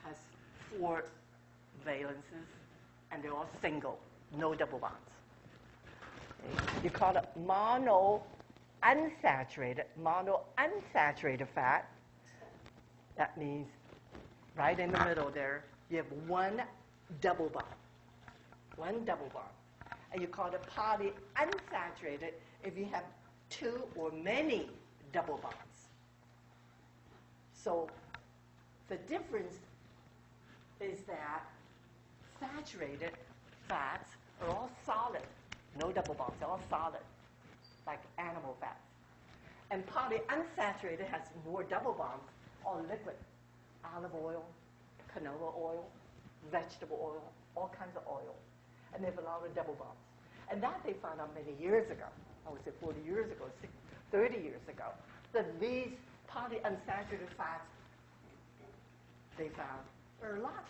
has 4 valences, and they're all single, no double bonds. Okay. You call it monounsaturated fat. That means right in the middle there, you have 1 double bond. 1 double bond. And you call it polyunsaturated if you have 2 or many double bonds. So the difference is that saturated fats are all solid, no double bonds, they're all solid, like animal fats. And polyunsaturated has more double bonds, all liquid, olive oil, canola oil, vegetable oil, all kinds of oil. And they have a lot of double bonds. And that they found out many years ago, I would say 40 years ago, 30 years ago, that these polyunsaturated fats, they found, are a lot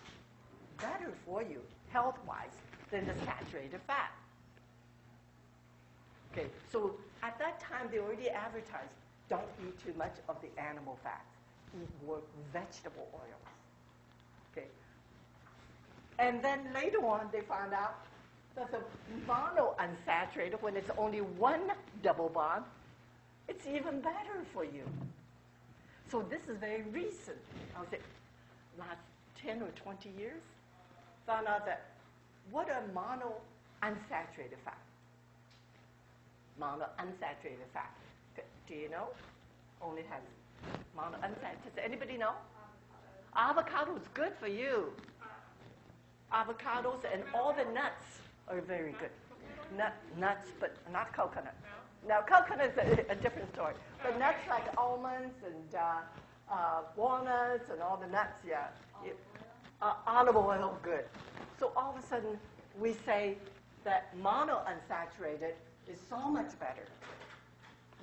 better for you, health-wise, than the saturated fat. Okay, so at that time, they already advertised, don't eat too much of the animal fats. Eat more vegetable oils. Okay. And then later on, they found out that the monounsaturated, when it's only 1 double bond, it's even better for you. So this is very recent. I would say last 10 or 20 years, found out that what are monounsaturated fat? Monounsaturated fat. Do you know? Only has monounsaturated. Does anybody know? Avocado is good for you. Avocados and all the nuts are very good. Nuts, but not coconut. Now, coconut is a different story. But nuts like almonds and walnuts and all the nuts, yeah. Olive oil, good. So all of a sudden, we say that monounsaturated is so much better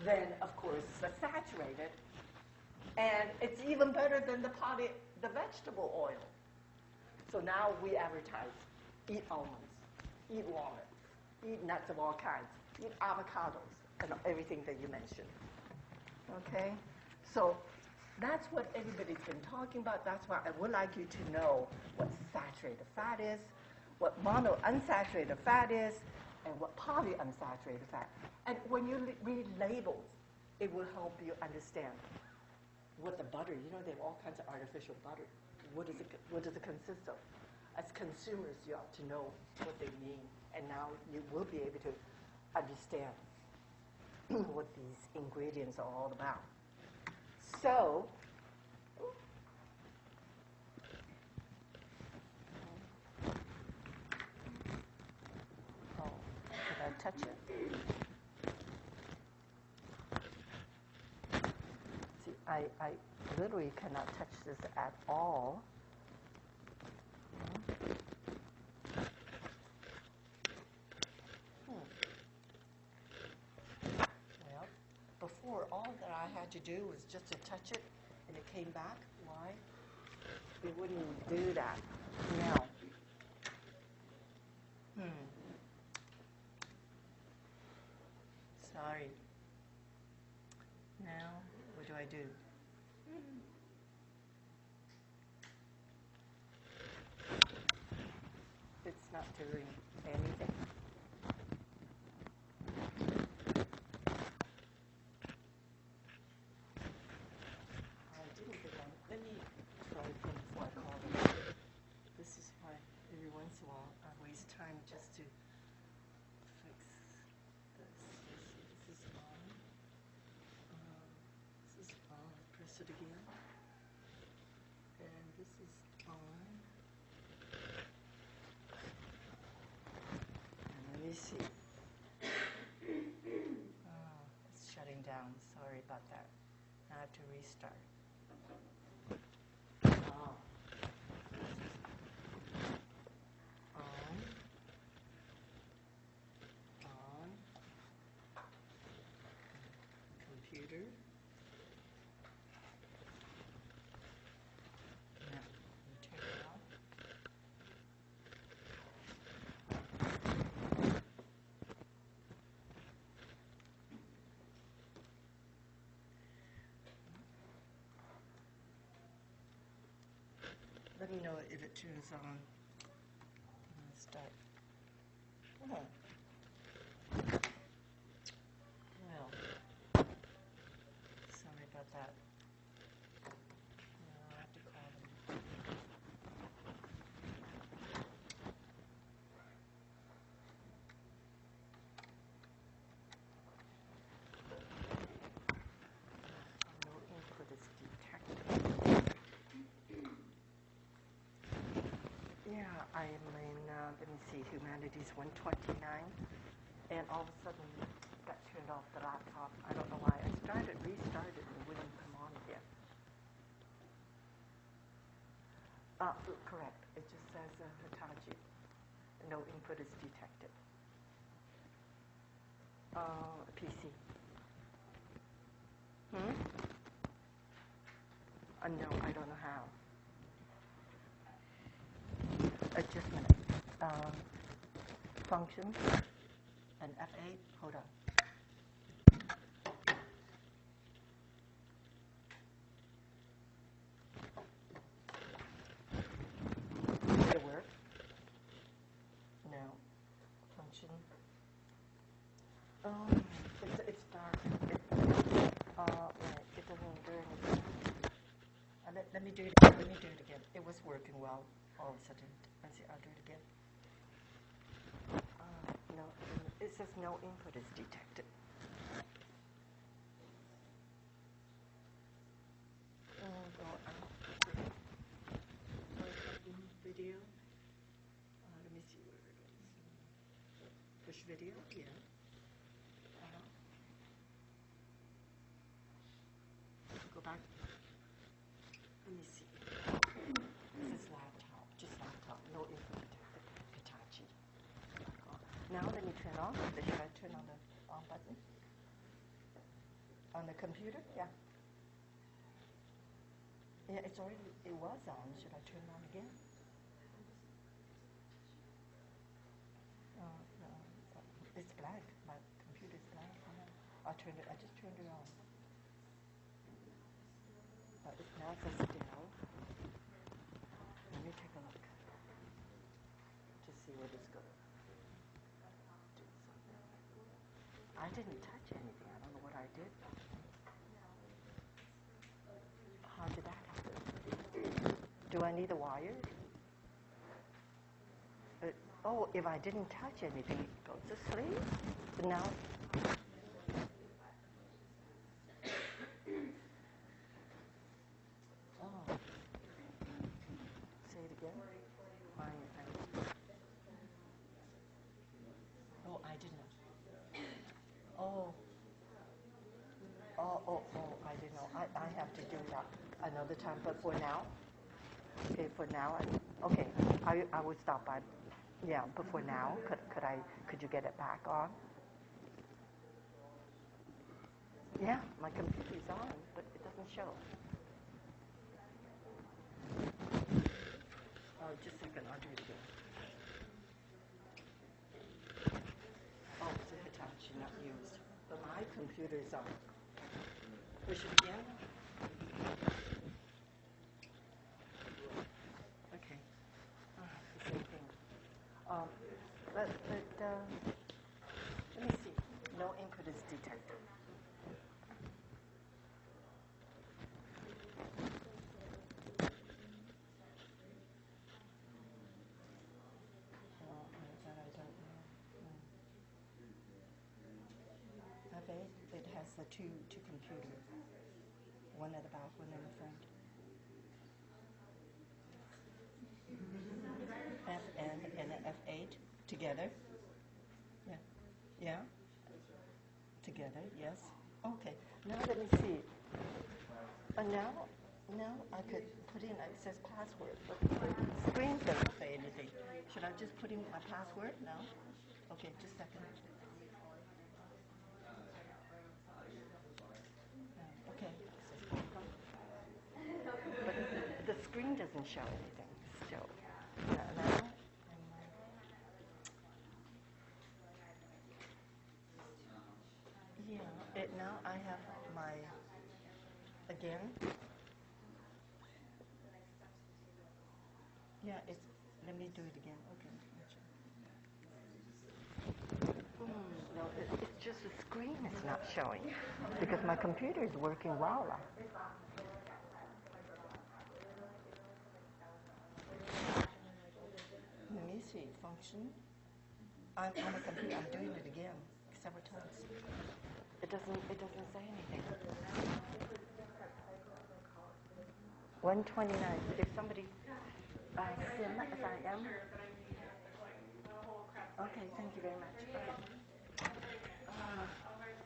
than, of course, the saturated. And it's even better than the vegetable oil. So now we advertise, eat almonds, eat walnuts, eat nuts of all kinds, eat avocados, and everything that you mentioned. Okay? So that's what everybody's been talking about. That's why I would like you to know what saturated fat is, what monounsaturated fat is, and what polyunsaturated fat. And when you read labels, it will help you understand what the butter, you know, they have all kinds of artificial butter. What does it consist of? As consumers, you ought to know what they mean. And now you will be able to understand what these ingredients are all about. So, did I touch it? See, I literally cannot touch this at all. Well, before, all that I had to do was just to touch it, and it came back. Why? We wouldn't do that now. Sorry. Now, what do I do? It's not doing anything. time just to fix this. This is on. This is on. Press it again. And this is on. And let me see. Oh, it's shutting down. Sorry about that. Now I have to restart. Oh. On. Computer. Now, you turn it off. Let me know if it turns on. Start. Oh. Well, sorry about that. I'll have to call them. No input is detected. Yeah, I am in, let me see, Humanities 129, and all of a sudden got turned off the laptop. I don't know why. I restarted, and it wouldn't come on again. Correct. It just says Hitachi. No input is detected. PC. No, I don't know how. Just a minute. Functions and F8. Hold on. Did it work? No. Function. It's dark. Right. It doesn't do anything. Let me do it again. Let me do it again. It was working well. All of a sudden, I'll do it again. No, it says no input is detected. Go out. Video. Let me see where it is. Push video. Yeah. Go back. Let me see. This is laptop, just laptop, no input detected. Hitachi. Now let me turn on. Should I turn on the on button? On the computer? Yeah. Yeah, it was on. Should I turn it on again? No. It's blank. My computer's blank. I just turned it on. Now it says still. Let me take a look to see what it's going to do. I didn't touch anything. I don't know what I did. How did that happen? Do I need a wire? If I didn't touch anything, it goes to sleep. But now. Say it again. I didn't know. I didn't know. I have to do that another time, but for now, okay, I will stop by. Yeah, but for now, could you get it back on? Yeah, my computer's on, but it doesn't show. Just a second, I'll do it again. It's a Hitachi, not used. But my computer is on. Push it again. Okay. The same thing. Let me see. No input is detected. the two computers. One at the back, one in the front. FN and F8 together. Yeah. Yeah. Together. Yes. Okay. Now let me see. Now I could put in access password, but the screen doesn't say anything. Should I just put in my password? No. Okay, just a second. Okay. But the screen doesn't show anything still. Now. Yeah. Now I have my again. Yeah. Let me do it again. Okay. No, it's just the screen is not showing because my computer is working well. Let me see, function. On a computer, I'm doing it again several times. It doesn't say anything. 129. If somebody Sim, as I am. Okay, thank you very much.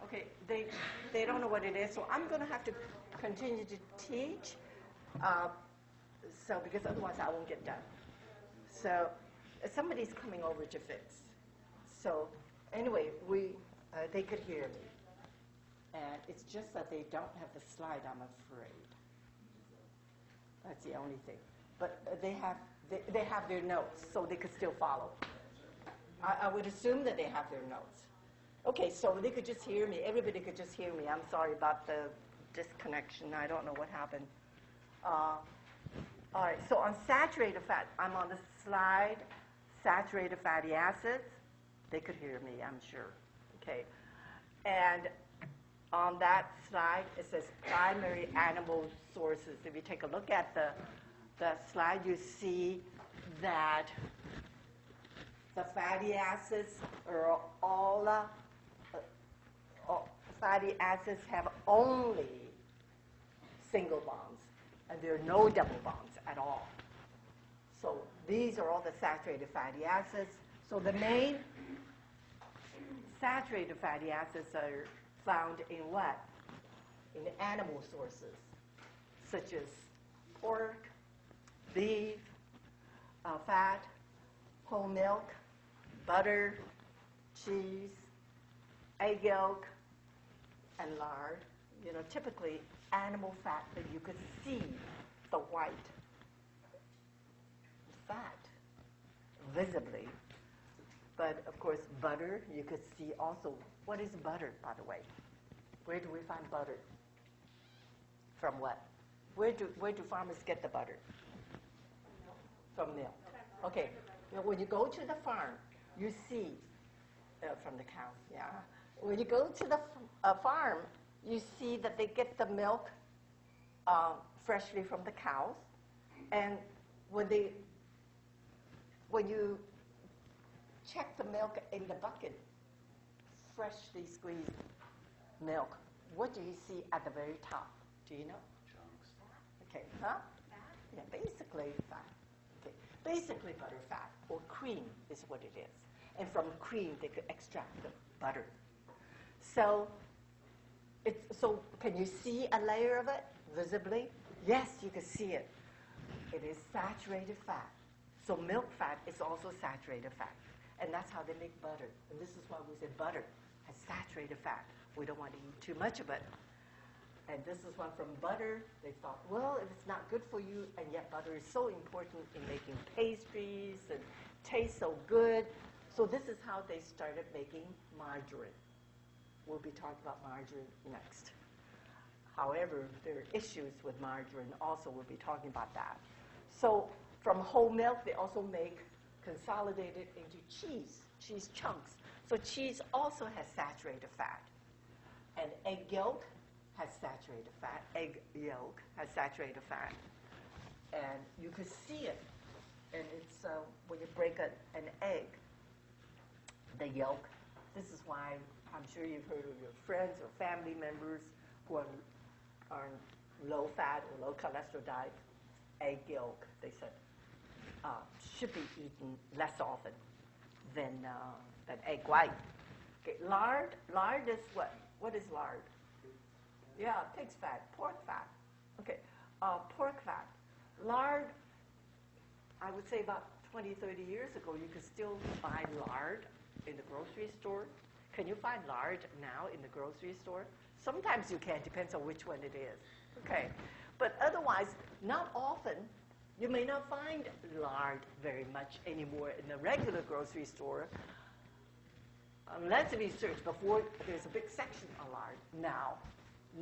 Okay, they don't know what it is, so I'm going to have to continue to teach. So because otherwise I won't get done. So somebody's coming over to fix. So anyway, they could hear me, and it's just that they don't have the slide, I'm afraid. That's the only thing. But they have their notes, so they could still follow. I would assume that they have their notes. Okay, so they could just hear me. Everybody could just hear me. I'm sorry about the disconnection. I don't know what happened. All right, so on saturated fat, I'm on the slide, saturated fatty acids. They could hear me, I'm sure. Okay, and on that slide, it says primary animal sources. If you take a look at the slide, you see that the fatty acids are all fatty acids have only single bonds, and there are no double bonds at all. So these are all the saturated fatty acids. So the main saturated fatty acids are found in what? In animal sources, such as pork, beef, fat, whole milk, butter, cheese, egg yolk, and lard. You know, typically animal fat that you could see the white fat visibly. But of course, butter, you could see also. What is butter, by the way? Where do we find butter? From what? Where do farmers get the butter? From milk. Okay. Now, when you go to the farm, you see from the cows. Yeah. When you go to the farm, you see that they get the milk freshly from the cows, and when you check the milk in the bucket, freshly squeezed milk, what do you see at the very top? Do you know? Chunks. Okay, huh? Fat? Yeah, basically fat. Okay, basically butter fat, or cream is what it is. And from cream, they could extract the butter. So can you see a layer of it visibly? Yes, you can see it. It is saturated fat. So milk fat is also saturated fat. And that's how they make butter. And this is why we say butter has saturated fat. We don't want to eat too much of it. And this is why from butter, they thought, well, if it's not good for you, and yet butter is so important in making pastries and tastes so good. So this is how they started making margarine. We'll be talking about margarine next. However, there are issues with margarine also. We'll be talking about that. So from whole milk, they also make consolidated into cheese chunks. So cheese also has saturated fat. And egg yolk has saturated fat. Egg yolk has saturated fat. And you can see it. And it's when you break an egg, the yolk. This is why I'm sure you've heard of your friends or family members who are low fat or low cholesterol diet. Egg yolk, they said, should be eaten less often than egg white. Okay, lard is what? What is lard? Yeah, pig's fat, pork fat. Okay, pork fat. Lard, I would say about 20, 30 years ago, you could still buy lard in the grocery store. Can you find lard now in the grocery store? Sometimes you can, depends on which one it is. Okay, but otherwise, not often. You may not find lard very much anymore in the regular grocery store, unless we search before. There's a big section on lard. Now,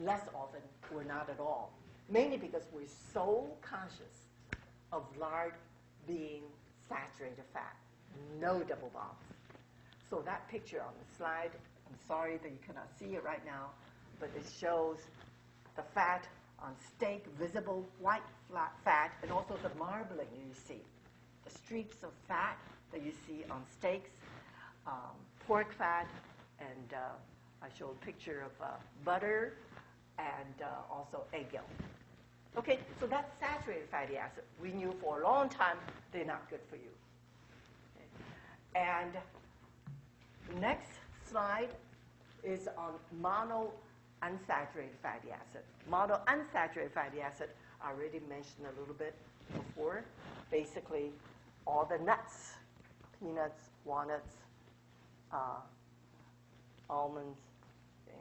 less often or not at all. Mainly because we're so conscious of lard being saturated fat, no double bonds. So that picture on the slide, I'm sorry that you cannot see it right now, but it shows the fat on steak, visible white fat, and also the marbling you see, the streaks of fat that you see on steaks, pork fat, and I showed a picture of butter and also egg yolk. Okay, so that's saturated fatty acid. We knew for a long time they're not good for you. Okay. And the next slide is on monounsaturated fatty acid. Monounsaturated fatty acid, I already mentioned a little bit before. Basically, all the nuts, peanuts, walnuts, almonds, okay,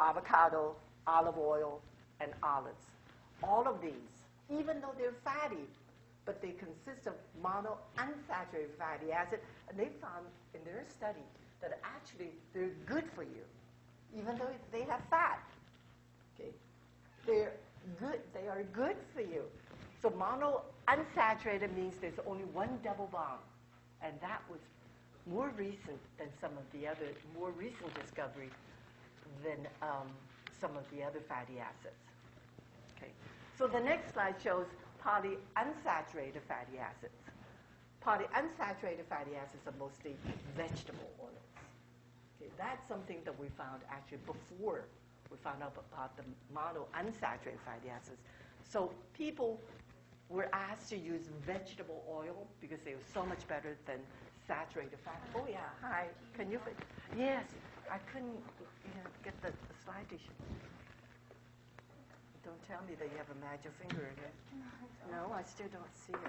avocado, olive oil, and olives. All of these, even though they're fatty, but they consist of monounsaturated fatty acid, and they found in their study that actually they're good for you, even though they have fat. Okay, they're good. They are good for you. So monounsaturated means there's only one double bond, and that was more recent than some of the other more recent discovery than some of the other fatty acids. Okay, so the next slide shows polyunsaturated fatty acids. Polyunsaturated fatty acids are mostly vegetable oils. Okay, that's something that we found actually before we found out about the monounsaturated fatty acids. So people were asked to use vegetable oil because they were so much better than saturated fat. Oh yeah, hi. Can you? Yes, I couldn't get the slide to show. Don't tell me that you have a magic finger in it. No, I still don't see it.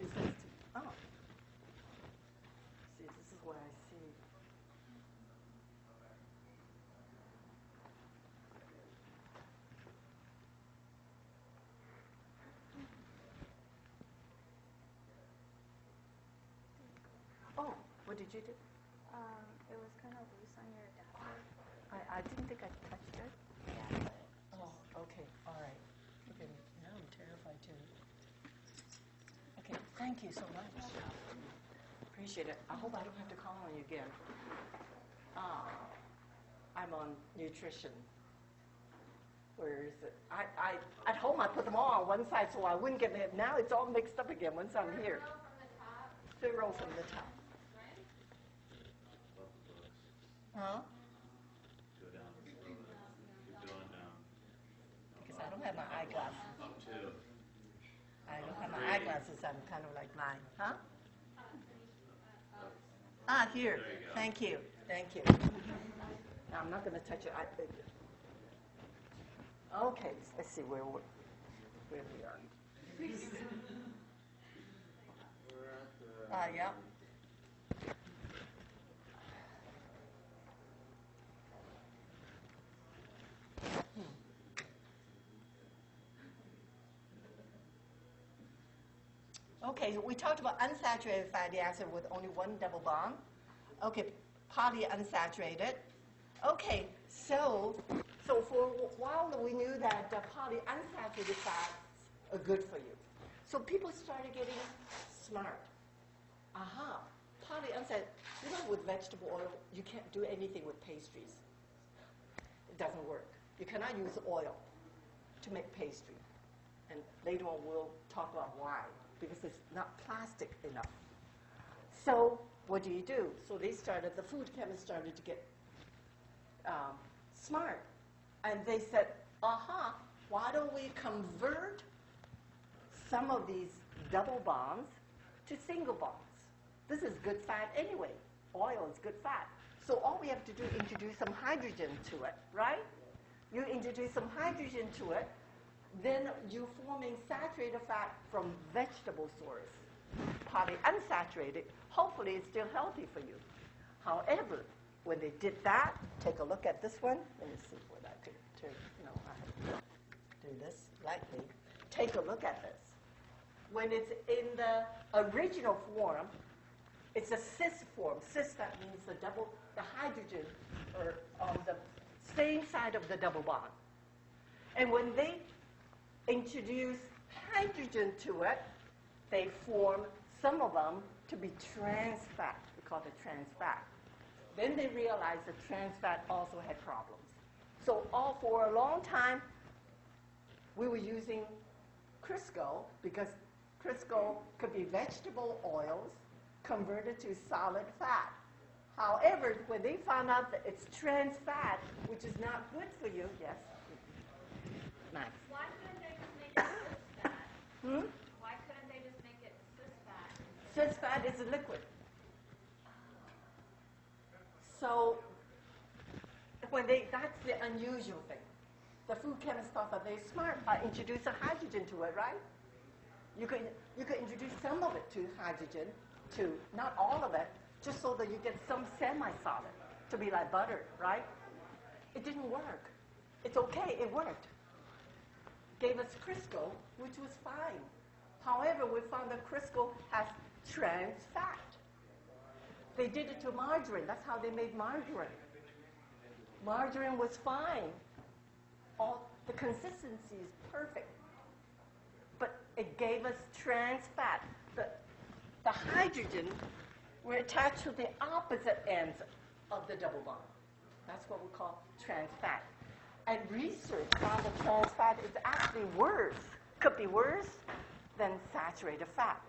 Is this? Oh. See, this is what I see. Oh, what did you do? It was kind of loose on your adapter. I didn't think I touched it. Yeah, but Oh, okay, all right. Okay, now I'm terrified too. Okay, thank you so much. Appreciate it. I hope I don't have to call on you again. I'm on nutrition. Where is it? I at home I put them all on one side so I wouldn't get it. Now it's all mixed up again once I'm here. Third row from the top. Huh? Go down. Keep going down. Because I don't have my eyeglasses. Up two. I don't have my eyeglasses. I'm kind of like blind. Huh? Ah, here. There you go. Thank you. Thank you. Now, I'm not going to touch it. Okay, let's see where we are. We're at the Yeah. Okay, so we talked about unsaturated fatty acid with only one double bond. Okay, polyunsaturated. Okay, so for a while we knew that polyunsaturated fats are good for you. So people started getting smart. Polyunsaturated, with vegetable oil, you can't do anything with pastries. It doesn't work. You cannot use oil to make pastry. And later on we'll talk about why, because it's not plastic enough. So what do? So the food chemists started to get smart. And they said, why don't we convert some of these double bonds to single bonds? This is good fat anyway. Oil is good fat. So all we have to do is introduce some hydrogen to it, right? You introduce some hydrogen to it, then you're forming saturated fat from vegetable source, partly unsaturated. Hopefully it's still healthy for you. However, when they did that, take a look at this one. Let me see what I could turn. No, I have to do this lightly. Take a look at this. When it's in the original form, it's a cis form. Cis, that means the hydrogen are on the same side of the double bond. And when they introduce hydrogen to it, they form some of them to be trans fat. We call it trans fat. Then they realized that trans fat also had problems. So for a long time, we were using Crisco because Crisco could be vegetable oils converted to solid fat. However, when they found out that it's trans fat, which is not good for you, yes? Nice. Why couldn't they just make it cis fat? Why couldn't they just make it cis fat? Cis fat is a liquid. So that's the unusual thing. The food chemists thought that they're smart by introducing hydrogen to it, right? You could introduce some of it to hydrogen, to not all of it, just so that you get some semi-solid to be like butter, right? It didn't work. It's okay, it worked. Gave us Crisco, which was fine. However, we found that Crisco has trans fat. They did it to margarine. That's how they made margarine. Margarine was fine. The consistency is perfect. But it gave us trans fat. The hydrogen were attached to the opposite ends of the double bond. That's what we call trans fat. And research found that trans fat is actually worse, could be worse than saturated fat.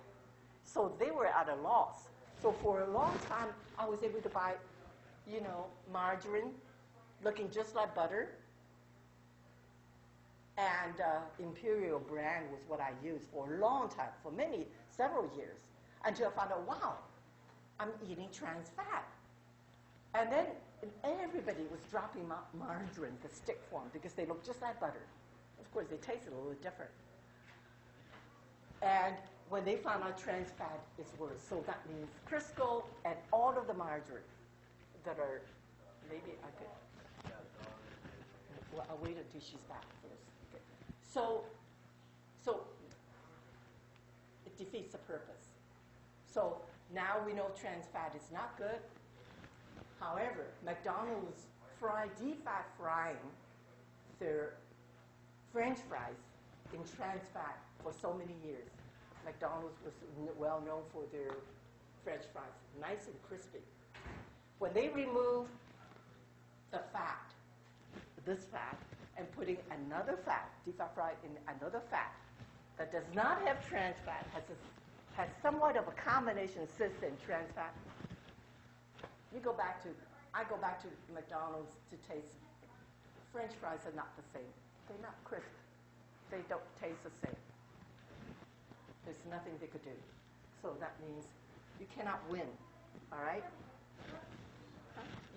So they were at a loss. So for a long time, I was able to buy, margarine looking just like butter. And Imperial brand was what I used for a long time, for several years, until I found out, wow, I'm eating trans fat. And then everybody was dropping margarine, the stick form, because they look just like butter. Of course, they tasted a little different. And when they found out trans fat is worse, so that means Crisco and all of the margarine that are, maybe I could, well, I'll wait until she's back first. Okay. So it defeats the purpose. So now we know trans fat is not good. However, McDonald's deep fat frying their French fries in trans fat for so many years. McDonald's was well known for their French fries, nice and crispy. When they remove the fat, this fat, and putting another fat, deep fat fried in another fat that does not have trans fat, has somewhat of a combination of cis and trans fat. I go back to McDonald's to taste. French fries are not the same. They're not crisp. They don't taste the same. There's nothing they could do. So that means you cannot win. All right?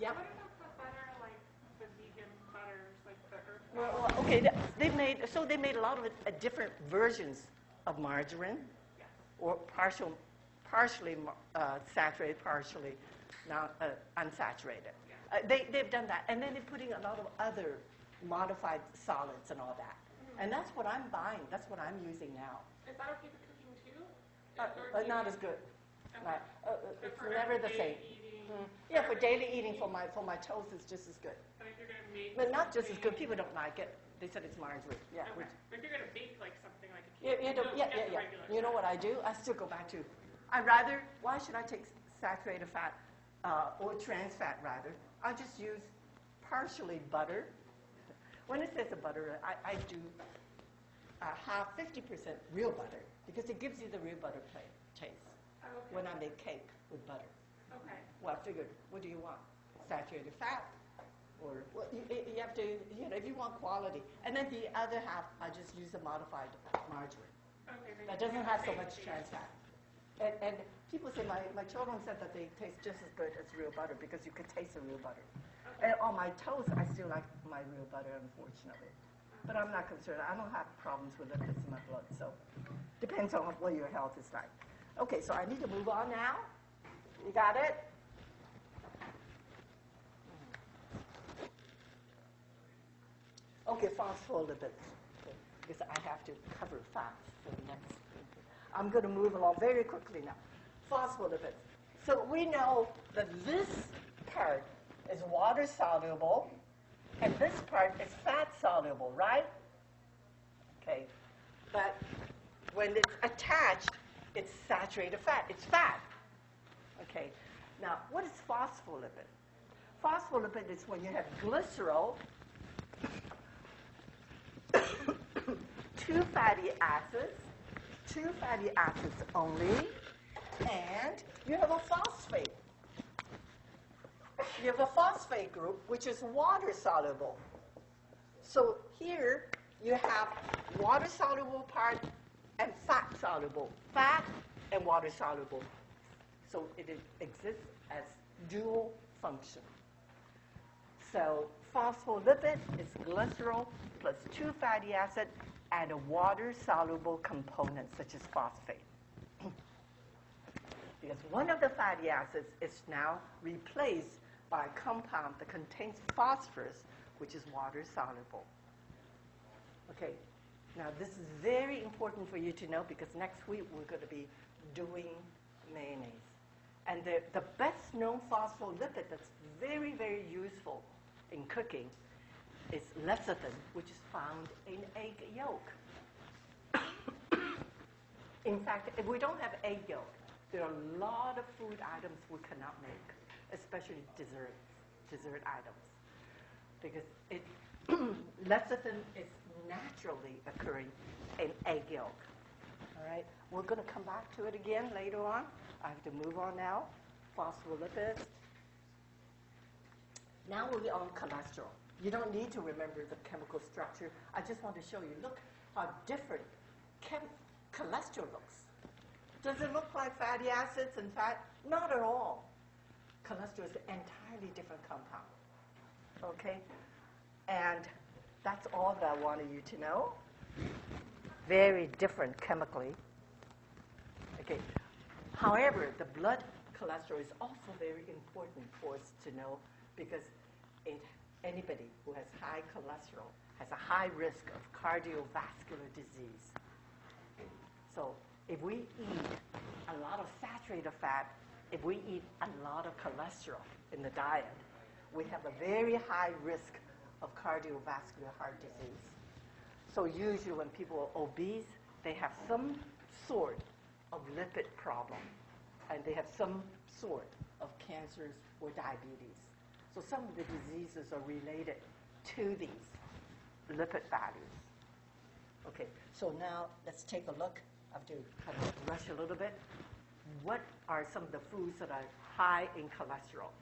Yeah? What about the butter, like the vegan butters, like the earth? Well, okay. They made a lot of different versions of margarine, Yes. or partially saturated, partially unsaturated. They've done that, and then they're putting a lot of other modified solids and all that. And that's what I'm buying. That's what I'm using now. Is that okay for cooking too? Not as good. Okay. Right. It's For never the same. everyday eating, Yeah, for daily eating, for my toast, it's just as good. But if you're going to make But not just as good. something- People don't like it. They said it's margarine. Yeah. Okay. Which, But if you're going to bake like something like a yeah, cake, yeah, don't yeah, get yeah, the yeah. regular You know fat. what I do? I still go back to, why should I take saturated fat or trans fat rather? I just use partially butter when it says a butter, I do half 50% real butter because it gives you the real butter taste Okay. when I make cake with butter. Okay. Well, I figured, what do you want? Saturated fat? Or well, you have to, if you want quality. And then the other half, I just use a modified margarine. Okay. That doesn't have so much trans fat. And people say, my children said that they taste just as good as real butter because you could taste the real butter. And on my toast, I still like my real butter, unfortunately. But I'm not concerned. I don't have problems with lipids in my blood, so depends on what your health is like. Okay, so I need to move on now. You got it? Okay, phospholipids. Okay, because I have to cover fats for the next. I'm going to move along very quickly now. Phospholipids. So we know that this part is water soluble, and this part is fat soluble, right? Okay, but when it's attached, it's saturated fat. It's fat. Okay, now what is phospholipid? Phospholipid is when you have glycerol, two fatty acids only, and you have a phosphate. You have a phosphate group, which is water soluble. So here you have water soluble part and fat soluble. Fat and water soluble. So it exists as dual function. So phospholipid is glycerol plus two fatty acids and a water soluble component such as phosphate. Because one of the fatty acids is now replaced by a compound that contains phosphorus, which is water soluble. Okay, now this is very important for you to know because next week we're going to be doing mayonnaise. And the best known phospholipid that's very, very useful in cooking is lecithin, which is found in egg yolk. In fact, if we don't have egg yolk, there are a lot of food items we cannot make, especially dessert items, because lecithin is naturally occurring in egg yolk. All right, we're going to come back to it again later on. I have to move on now. Phospholipids. Now we're on cholesterol. You don't need to remember the chemical structure. I just want to show you. Look how different cholesterol looks. Does it look like fatty acids and fat? Not at all. Cholesterol is an entirely different compound. Okay? And that's all that I wanted you to know. Very different chemically. Okay. However, the blood cholesterol is also very important for us to know because anybody who has high cholesterol has a high risk of cardiovascular disease. So if we eat a lot of saturated fat, if we eat a lot of cholesterol in the diet, we have a very high risk of cardiovascular heart disease. So usually when people are obese, they have some sort of lipid problem, and they have some sort of cancers or diabetes. So some of the diseases are related to these lipid values. Okay, so now let's take a look. I have to kind of rush a little bit. What are some of the foods that are high in cholesterol?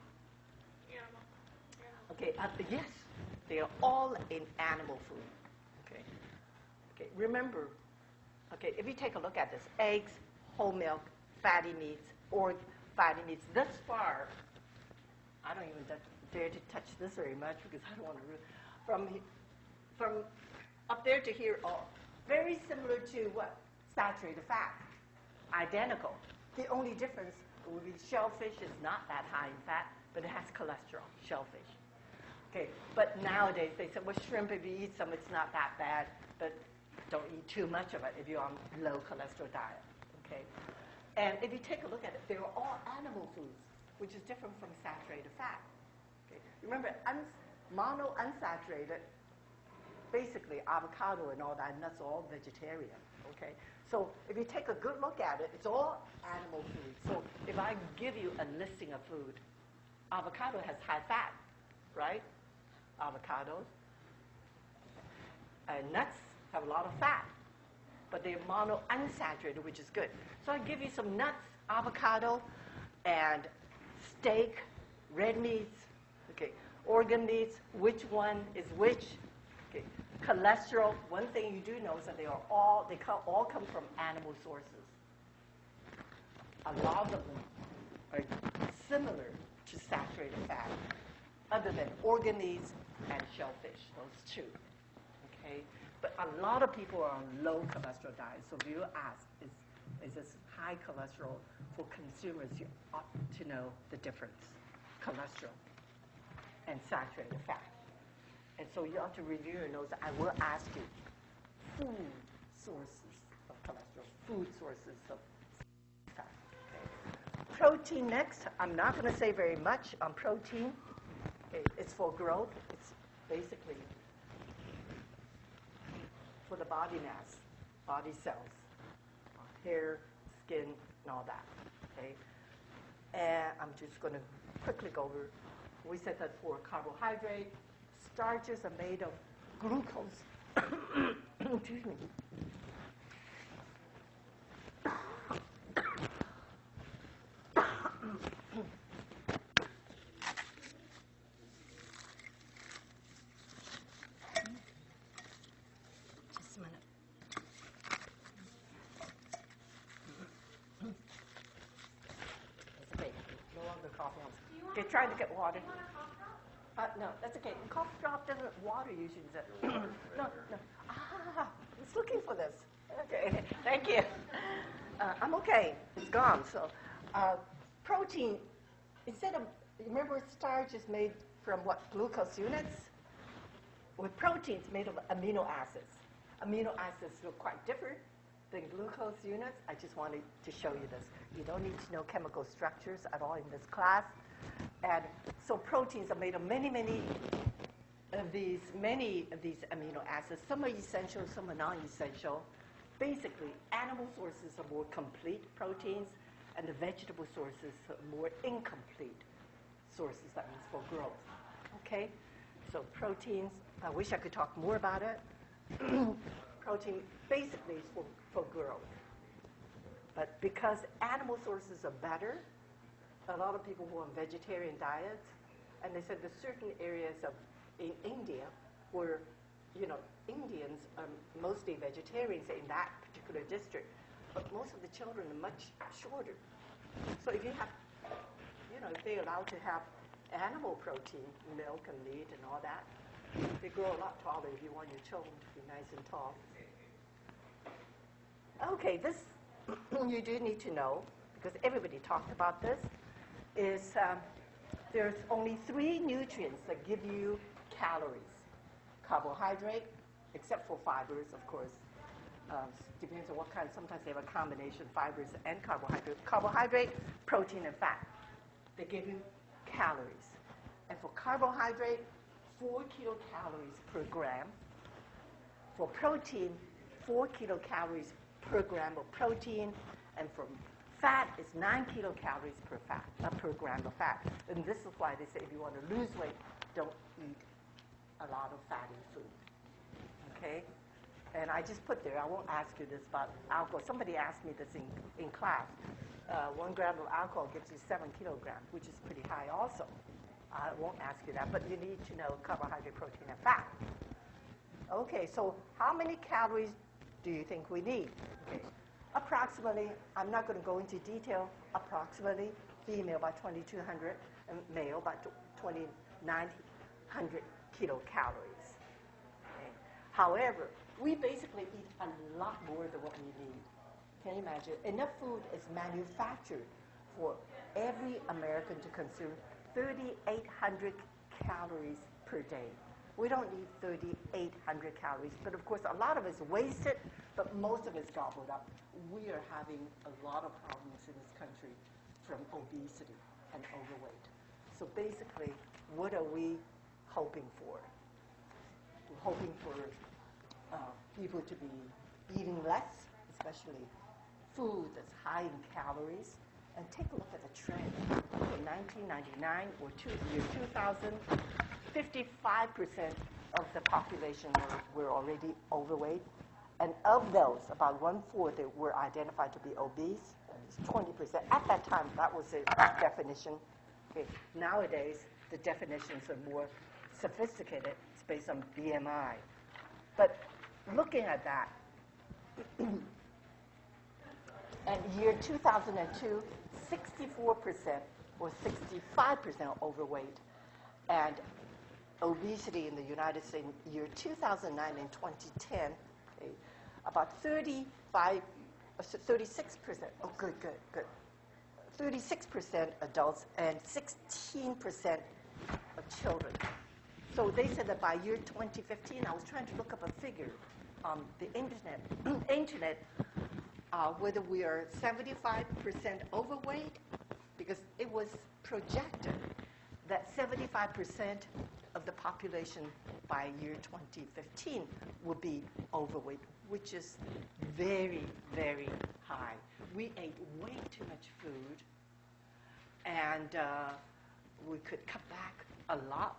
Okay, yes, they are all in animal food. Okay, okay. Remember, okay, if you take a look at this, eggs, whole milk, fatty meats, or fatty meats. Thus far, I don't even dare to touch this very much because I don't want to. From up there to here, all very similar to what? Saturated fat, identical. The only difference would be shellfish is not that high in fat, but it has cholesterol, shellfish. Okay, but nowadays they say, well, shrimp, if you eat some, it's not that bad, but don't eat too much of it if you're on low cholesterol diet, okay? And if you take a look at it, they're all animal foods, which is different from saturated fat. Okay? Remember, unsaturated, basically avocado and all that, and that's all vegetarian, okay? So if you take a good look at it, it's all animal food. So if I give you a listing of food, avocado has high fat, right? Avocados. nuts have a lot of fat, but they're monounsaturated, which is good. So I give you some nuts, avocado, and steak, red meats, okay, organ meats, which one is which. Okay. Cholesterol, one thing you do know is that they all come from animal sources. A lot of them are similar to saturated fat, other than organ meats and shellfish, those two. Okay? But a lot of people are on low cholesterol diets. So if you ask, is this high cholesterol for consumers, you ought to know the difference, cholesterol and saturated fat. And so you ought to review your notes. I will ask you food sources of cholesterol, food sources of fat. Okay. Protein next. I'm not going to say very much on protein. Okay. It's for growth. It's basically for the body mass, body cells, hair, skin, and all that. Okay. And I'm just going to quickly go over. We said that for carbohydrate, starches are made of glucose. Excuse me. Just a minute. It's okay. No longer coffee. Okay, trying to get water. No, that's okay. Cough drop doesn't, water usually does it. No. I was looking for this. Okay, thank you. I'm okay. It's gone. So, protein, instead of, remember starch is made from what, glucose units? With proteins made of amino acids. Amino acids look quite different than glucose units. I just wanted to show you this. You don't need to know chemical structures at all in this class. And so proteins are made of many of these amino acids. Some are essential, some are non-essential. Basically, animal sources are more complete proteins, and the vegetable sources are more incomplete sources, that means for growth. Okay? So proteins, I wish I could talk more about it. Protein basically is for growth. But because animal sources are better, a lot of people who are on vegetarian diets, and they said there's certain areas in India where, Indians are mostly vegetarians in that particular district, but most of the children are much shorter. So if you have, if they're allowed to have animal protein, milk and meat and all that, they grow a lot taller if you want your children to be nice and tall. Okay, this you do need to know, because everybody talked about this, is there's only 3 nutrients that give you calories. Carbohydrate, except for fibers, of course. Depends on what kind. Sometimes they have a combination of fibers and carbohydrate. Carbohydrate, protein, and fat. They give you calories. And for carbohydrate, 4 kilocalories per gram. For protein, 4 kilocalories per gram of protein. And for fat is 9 kilocalories per gram of fat. And this is why they say if you want to lose weight, don't eat a lot of fatty food. Okay? And I just put there, I won't ask you this about alcohol. Somebody asked me this in class. 1 gram of alcohol gives you 7 kilograms, which is pretty high also. I won't ask you that, but you need to know carbohydrate, protein, and fat. Okay, so how many calories do you think we need? Okay. Approximately, I'm not going to go into detail, approximately female about 2,200 and male about 2,900 kilocalories. Okay. However, we basically eat a lot more than what we need. Can you imagine? Enough food is manufactured for every American to consume 3,800 calories per day. We don't need 3,800 calories, but of course a lot of it's wasted, but most of it's gobbled up. We are having a lot of problems in this country from obesity and overweight. So basically, what are we hoping for? We're hoping for people to be eating less, especially food that's high in calories. And take a look at the trend. In 1999 or year 2000, 55% of the population were already overweight. And of those, about 1/4 that were identified to be obese. 20%. At that time, that was the definition. Okay. Nowadays, the definitions are more sophisticated. It's based on BMI. But looking at that, in year 2002, 64% or 65% overweight. And obesity in the United States in year 2009 and 2010, okay, about 36%. Oh, good. 36% adults and 16% of children. So they said that by year 2015, I was trying to look up a figure on the internet, whether we are 75% overweight, because it was projected that 75% of the population by year 2015 would be overweight, which is very, very high. We ate way too much food, and we could cut back a lot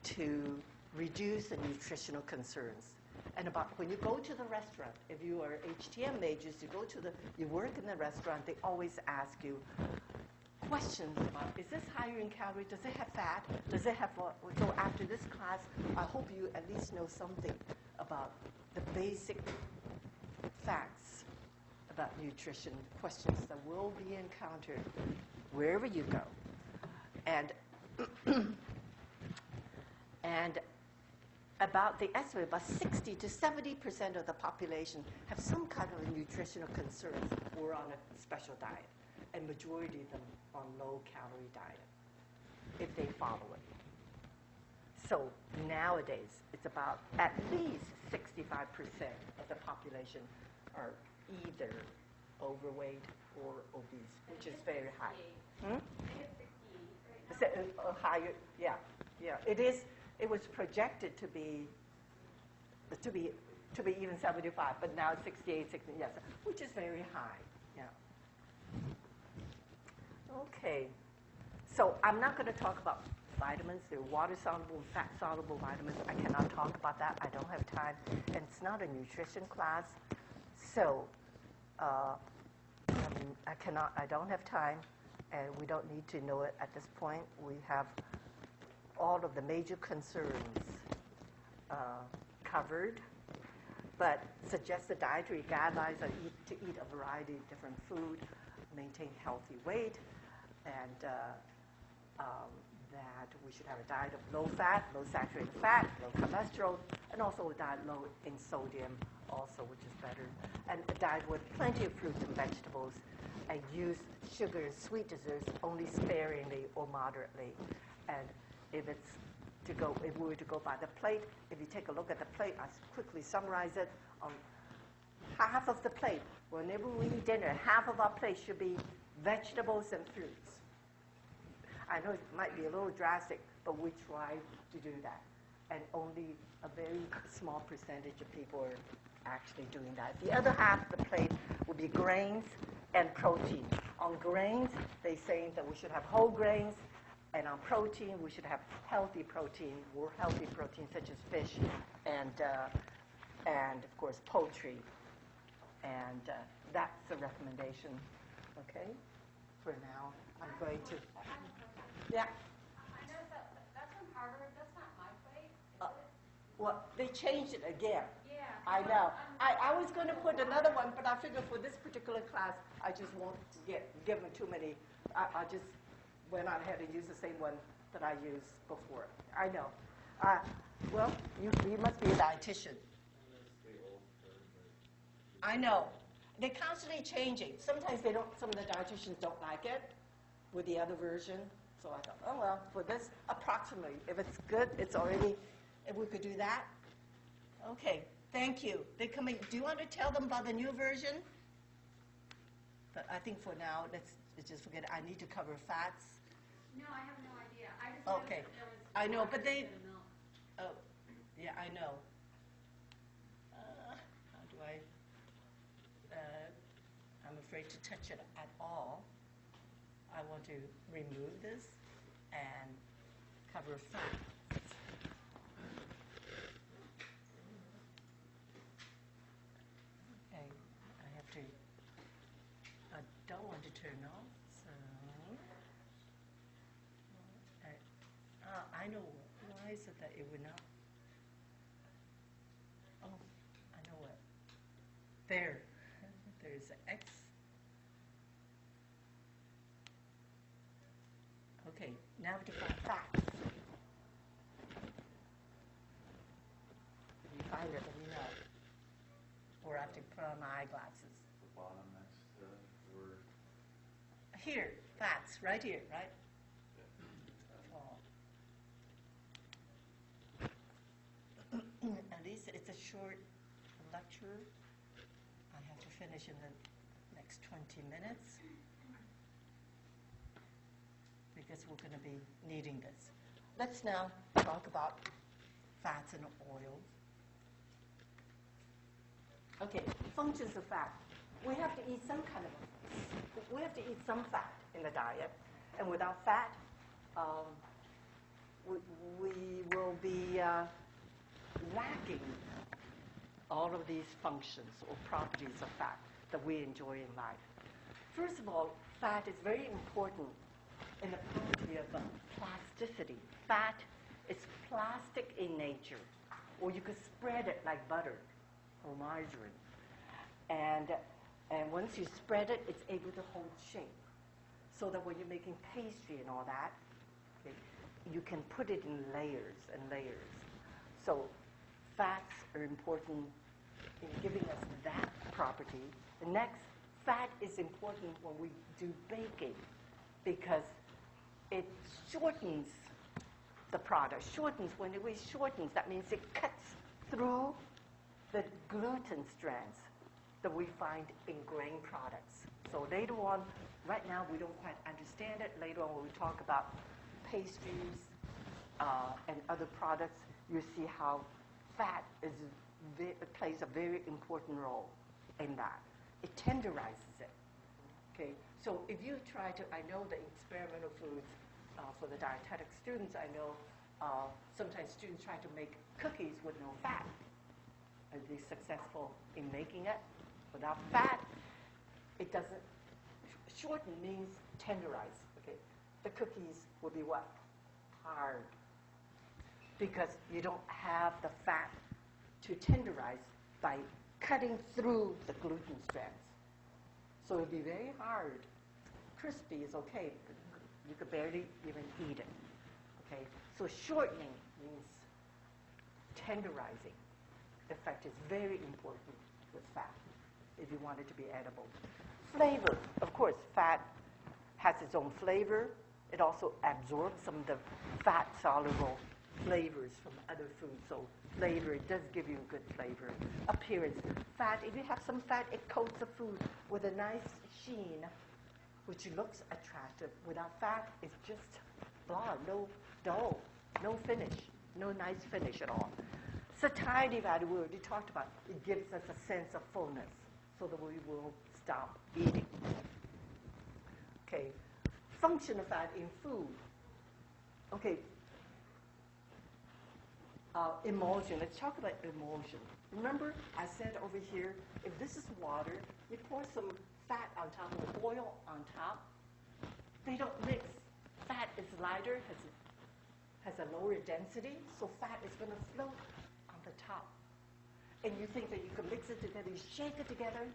to reduce the nutritional concerns. And about when you go to the restaurant, if you are HTM majors, you work in the restaurant, they always ask you questions about, is this higher in calorie? Does it have fat? Does it have what? So after this class, I hope you at least know something about the basic facts about nutrition, questions that will be encountered wherever you go. And about the estimate, about 60 to 70% of the population have some kind of a nutritional concerns or on a special diet, and majority of them on low-calorie diet, if they follow it. So nowadays, it's about at least 65% of the population are either overweight or obese, which is very high. Higher, yeah. It is. It was projected to be even 75, but now it's 68, 60, yes, which is very high. Yeah. Okay. So I'm not going to talk about vitamins. They're water-soluble, fat-soluble vitamins. I cannot talk about that. I don't have time, and it's not a nutrition class. So I don't have time, and we don't need to know it at this point. We have all of the major concerns covered, but suggested dietary guidelines are to eat a variety of different food, maintain healthy weight, and that we should have a diet of low fat, low saturated fat, low cholesterol, and also a diet low in sodium also, which is better, and a diet with plenty of fruits and vegetables, and use sugar and sweet desserts only sparingly or moderately. And if we were to go by the plate, if you take a look at the plate, I'll quickly summarize it. Half of the plate, whenever we eat dinner, half of our plate should be vegetables and fruits. I know it might be a little drastic, but we try to do that. And only a very small percentage of people are actually doing that. The other half of the plate would be grains and protein. On grains, they're saying that we should have whole grains, and on protein, we should have healthy protein, more healthy protein such as fish and of course poultry. And that's the recommendation. Okay. For now, I'm going to. Yeah. I noticed that's from Harvard. That's not my plate, is it? Well, they changed it again. Yeah. I know. I was going to put another one, but I figured for this particular class, I just won't give them too many. I just went on ahead and used the same one that I used before. I know. Well, you must be a dietitian. I know. They're constantly changing. Sometimes some of the dietitians don't like it with the other version. So I thought, oh, well, for this, approximately. If it's good, it's already, if we could do that. Okay, thank you. They're coming. Do you want to tell them about the new version? But I think for now, let's just forget it. I need to cover fats. No, I have no idea. I just Okay. noticed that there was I know, but water they, instead of milk. oh, yeah, I know. How do I, I'm afraid to touch it at all. I want to remove this and cover fat. turn off. So, I know why is it that it would not. Oh, I know what. There, there's an X. Okay, now to find fat. If you find it, let me know. Or I have to put on my eyeglasses. The bottom next to the word. Here, fats, right here, right? Oh. At least it's a short lecture. I have to finish in the next 20 minutes because we're going to be needing this. Let's now talk about fats and oils. Okay, functions of fat. We have to eat some kind of, we have to eat some fat in the diet, and without fat, we will be lacking all of these functions or properties of fat that we enjoy in life. First of all, fat is very important in the property of plasticity. Fat is plastic in nature, or you could spread it like butter or margarine. And once you spread it, it's able to hold shape. So that when you're making pastry and all that, okay, you can put it in layers and layers. So fats are important in giving us that property. The next, fat is important when we do baking because it shortens the product. Shortens, when it shortens, that means it cuts through the gluten strands that we find in grain products. So later on, right now we don't quite understand it. Later on when we talk about pastries and other products, you see how fat plays a very important role in that. It tenderizes it. Okay, so if you try to, I know the experimental foods for the dietetic students, I know sometimes students try to make cookies with no fat. Are they successful in making it? Without fat, it doesn't, shorten means tenderize, okay? The cookies will be what? Hard. Because you don't have the fat to tenderize by cutting through the gluten strands. So it'll be very hard. Crispy is okay, but you could barely even eat it, okay? So shortening means tenderizing. The fact is very important with fat if you want it to be edible. Flavor, of course, fat has its own flavor. It also absorbs some of the fat-soluble flavors from other foods. So flavor, it does give you a good flavor. Appearance, fat, if you have some fat, it coats the food with a nice sheen, which looks attractive. Without fat, it's just blah, no dull, no finish, no nice finish at all. Satiety value, we already talked about. It gives us a sense of fullness so that we will stop eating. Okay, function of fat in food. Okay, emulsion. Let's talk about emulsion. Remember, I said over here, if this is water, you pour some fat on top of the oil on top. They don't mix. Fat is lighter, has a lower density, so fat is going to float on the top. And you think that you can mix it together, you shake it together,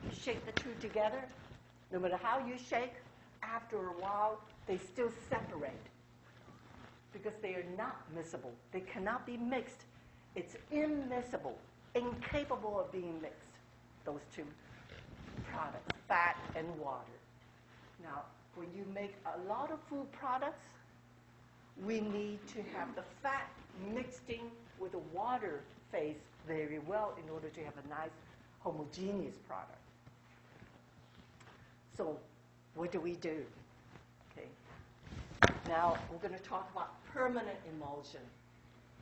you shake the two together. No matter how you shake, after a while, they still separate because they are not miscible. They cannot be mixed. It's immiscible, incapable of being mixed, those two products, fat and water. Now, when you make a lot of food products, we need to have the fat mixing with the water phase very well in order to have a nice homogeneous product. So what do we do? Okay. Now we're going to talk about permanent emulsion.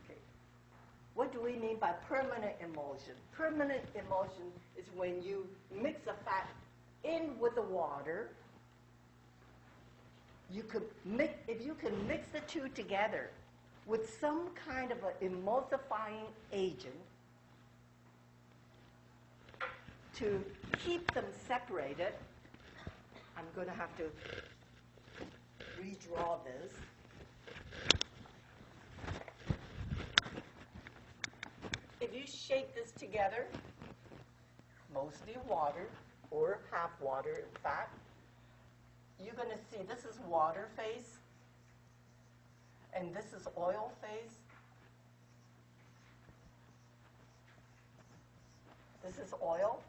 Okay. What do we mean by permanent emulsion? Permanent emulsion is when you mix a fat in with the water. You could mix, if you can mix the two together with some kind of an emulsifying agent to keep them separated, I'm going to have to redraw this. If you shake this together, mostly water or half water and fat, you're going to see this is water phase, and this is oil phase. This is oil.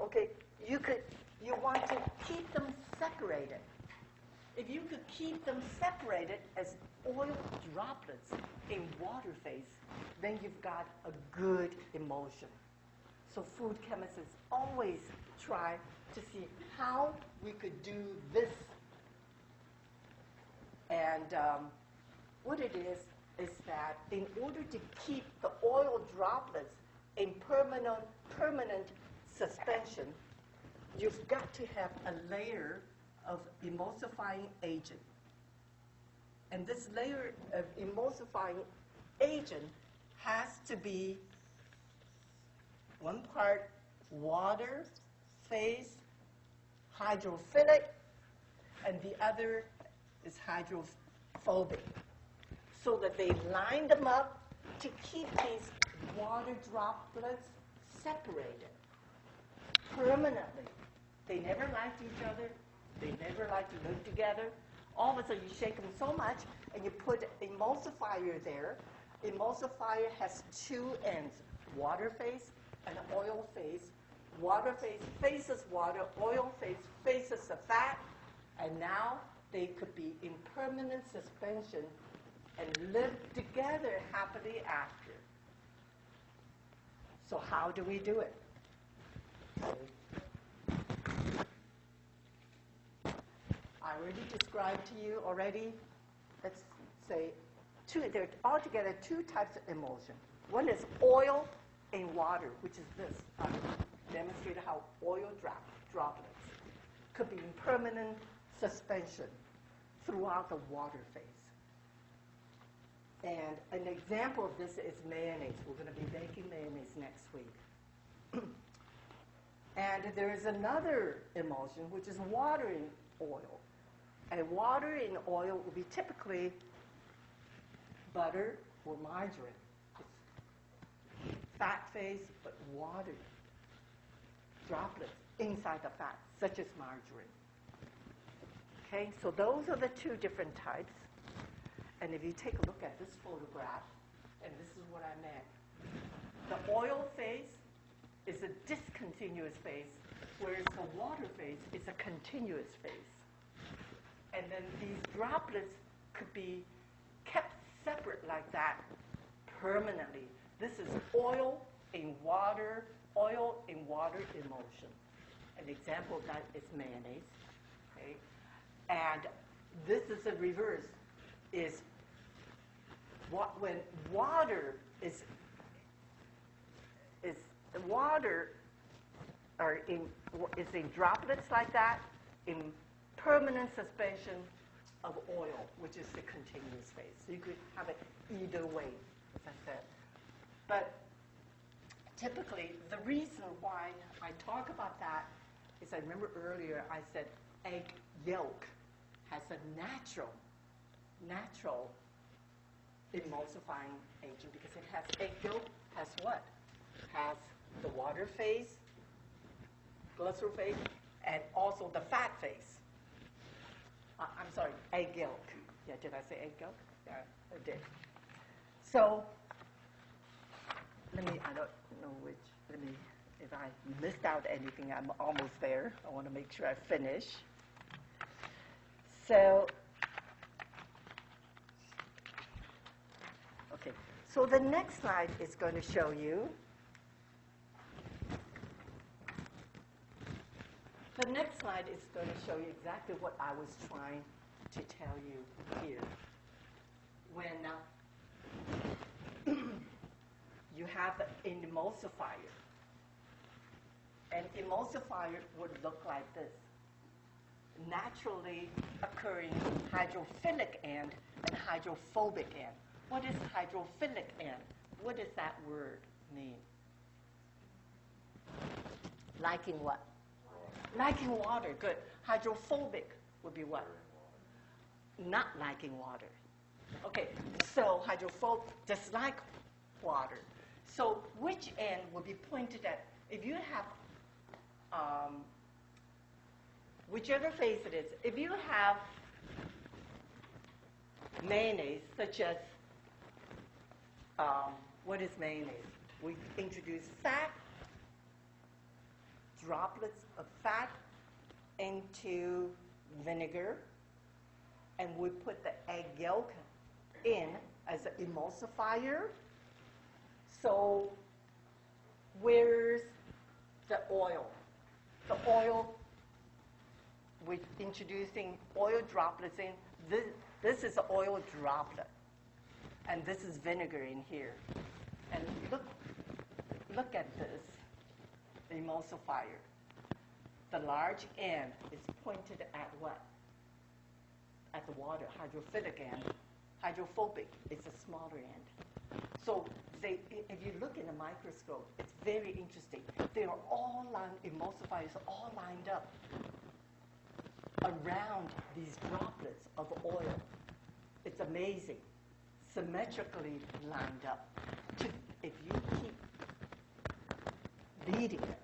Okay, you want to keep them separated. If you could keep them separated as oil droplets in water phase, then you've got a good emulsion. So food chemists always try to see how we could do this. And what it is that in order to keep the oil droplets in permanent suspension, you've got to have a layer of emulsifying agent. And this layer of emulsifying agent has to be one part water phase, hydrophilic, and the other is hydrophobic, so that they line them up to keep these water droplets separated permanently. They never liked each other. They never liked to live together. All of a sudden, you shake them so much, and you put emulsifier there. Emulsifier has two ends, water phase and oil phase. Water phase faces water, oil phase faces the fat, and now they could be in permanent suspension and live together happily after. So how do we do it? I already described to you already, let's say, there are altogether two types of emulsion. One is oil in water, which is this. I demonstrated how oil droplets could be in permanent suspension throughout the water phase. And an example of this is mayonnaise. We're going to be making mayonnaise next week. And there is another emulsion, which is water in oil. And water in oil will be typically butter or margarine. It's fat phase, but water droplets inside the fat, such as margarine. Okay, so those are the two different types. And if you take a look at this photograph, and this is what I meant, the oil phase is a discontinuous phase, whereas the water phase is a continuous phase. And then these droplets could be kept separate like that permanently. This is oil in water emulsion. An example of that is mayonnaise. Okay? And this is the reverse, is when water is in droplets like that, in permanent suspension of oil, which is the continuous phase. So you could have it either way, as I said. But typically, the reason why I talk about that is I remember earlier I said egg yolk has a natural emulsifying agent because it has egg yolk has what? Has the water phase, glycerol phase, and also the fat phase. I'm sorry, egg yolk. Yeah, did I say egg yolk? Yeah, I did. So I don't know if I missed out anything, I'm almost there. I want to make sure I finish. So, okay, so the next slide is going to show you. The next slide is going to show you exactly what I was trying to tell you here. When you have an emulsifier, an emulsifier would look like this. Naturally occurring hydrophilic end and hydrophobic end. What is hydrophilic end? What does that word mean? Liking what? Liking water, good. Hydrophobic would be what? Not liking water. Okay, so hydrophobic, dislike water. So which end will be pointed at? If you have, whichever face it is, if you have mayonnaise, such as, what is mayonnaise? We introduce fat, droplets of fat into vinegar, and we put the egg yolk in as an emulsifier. So where's the oil? The oil, we're introducing oil droplets in. This is the oil droplet, and this is vinegar in here. And look at this emulsifier. The large end is pointed at what? At the water, hydrophilic end. Hydrophobic is the smaller end. So if you look in a microscope, it's very interesting. They are all emulsifiers all lined up around these droplets of oil. It's amazing, symmetrically lined up. If you keep beating it,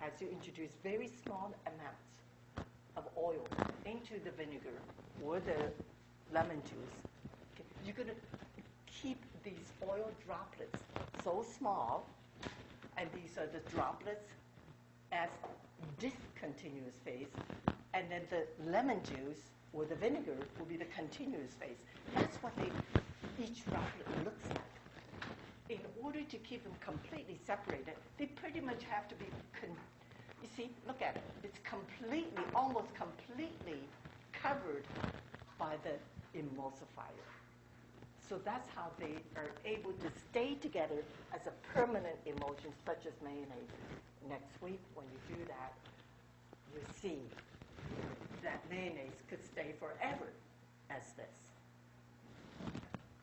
as you introduce very small amounts of oil into the vinegar or the lemon juice, okay, you're going to keep these oil droplets so small, and these are the droplets as discontinuous phase, and then the lemon juice or the vinegar will be the continuous phase. That's what each droplet looks like. In order to keep them completely separated, they pretty much have to be, you see, look at it. It's completely, almost completely covered by the emulsifier. So that's how they are able to stay together as a permanent emulsion, such as mayonnaise. Next week, when you do that, you see that mayonnaise could stay forever as this.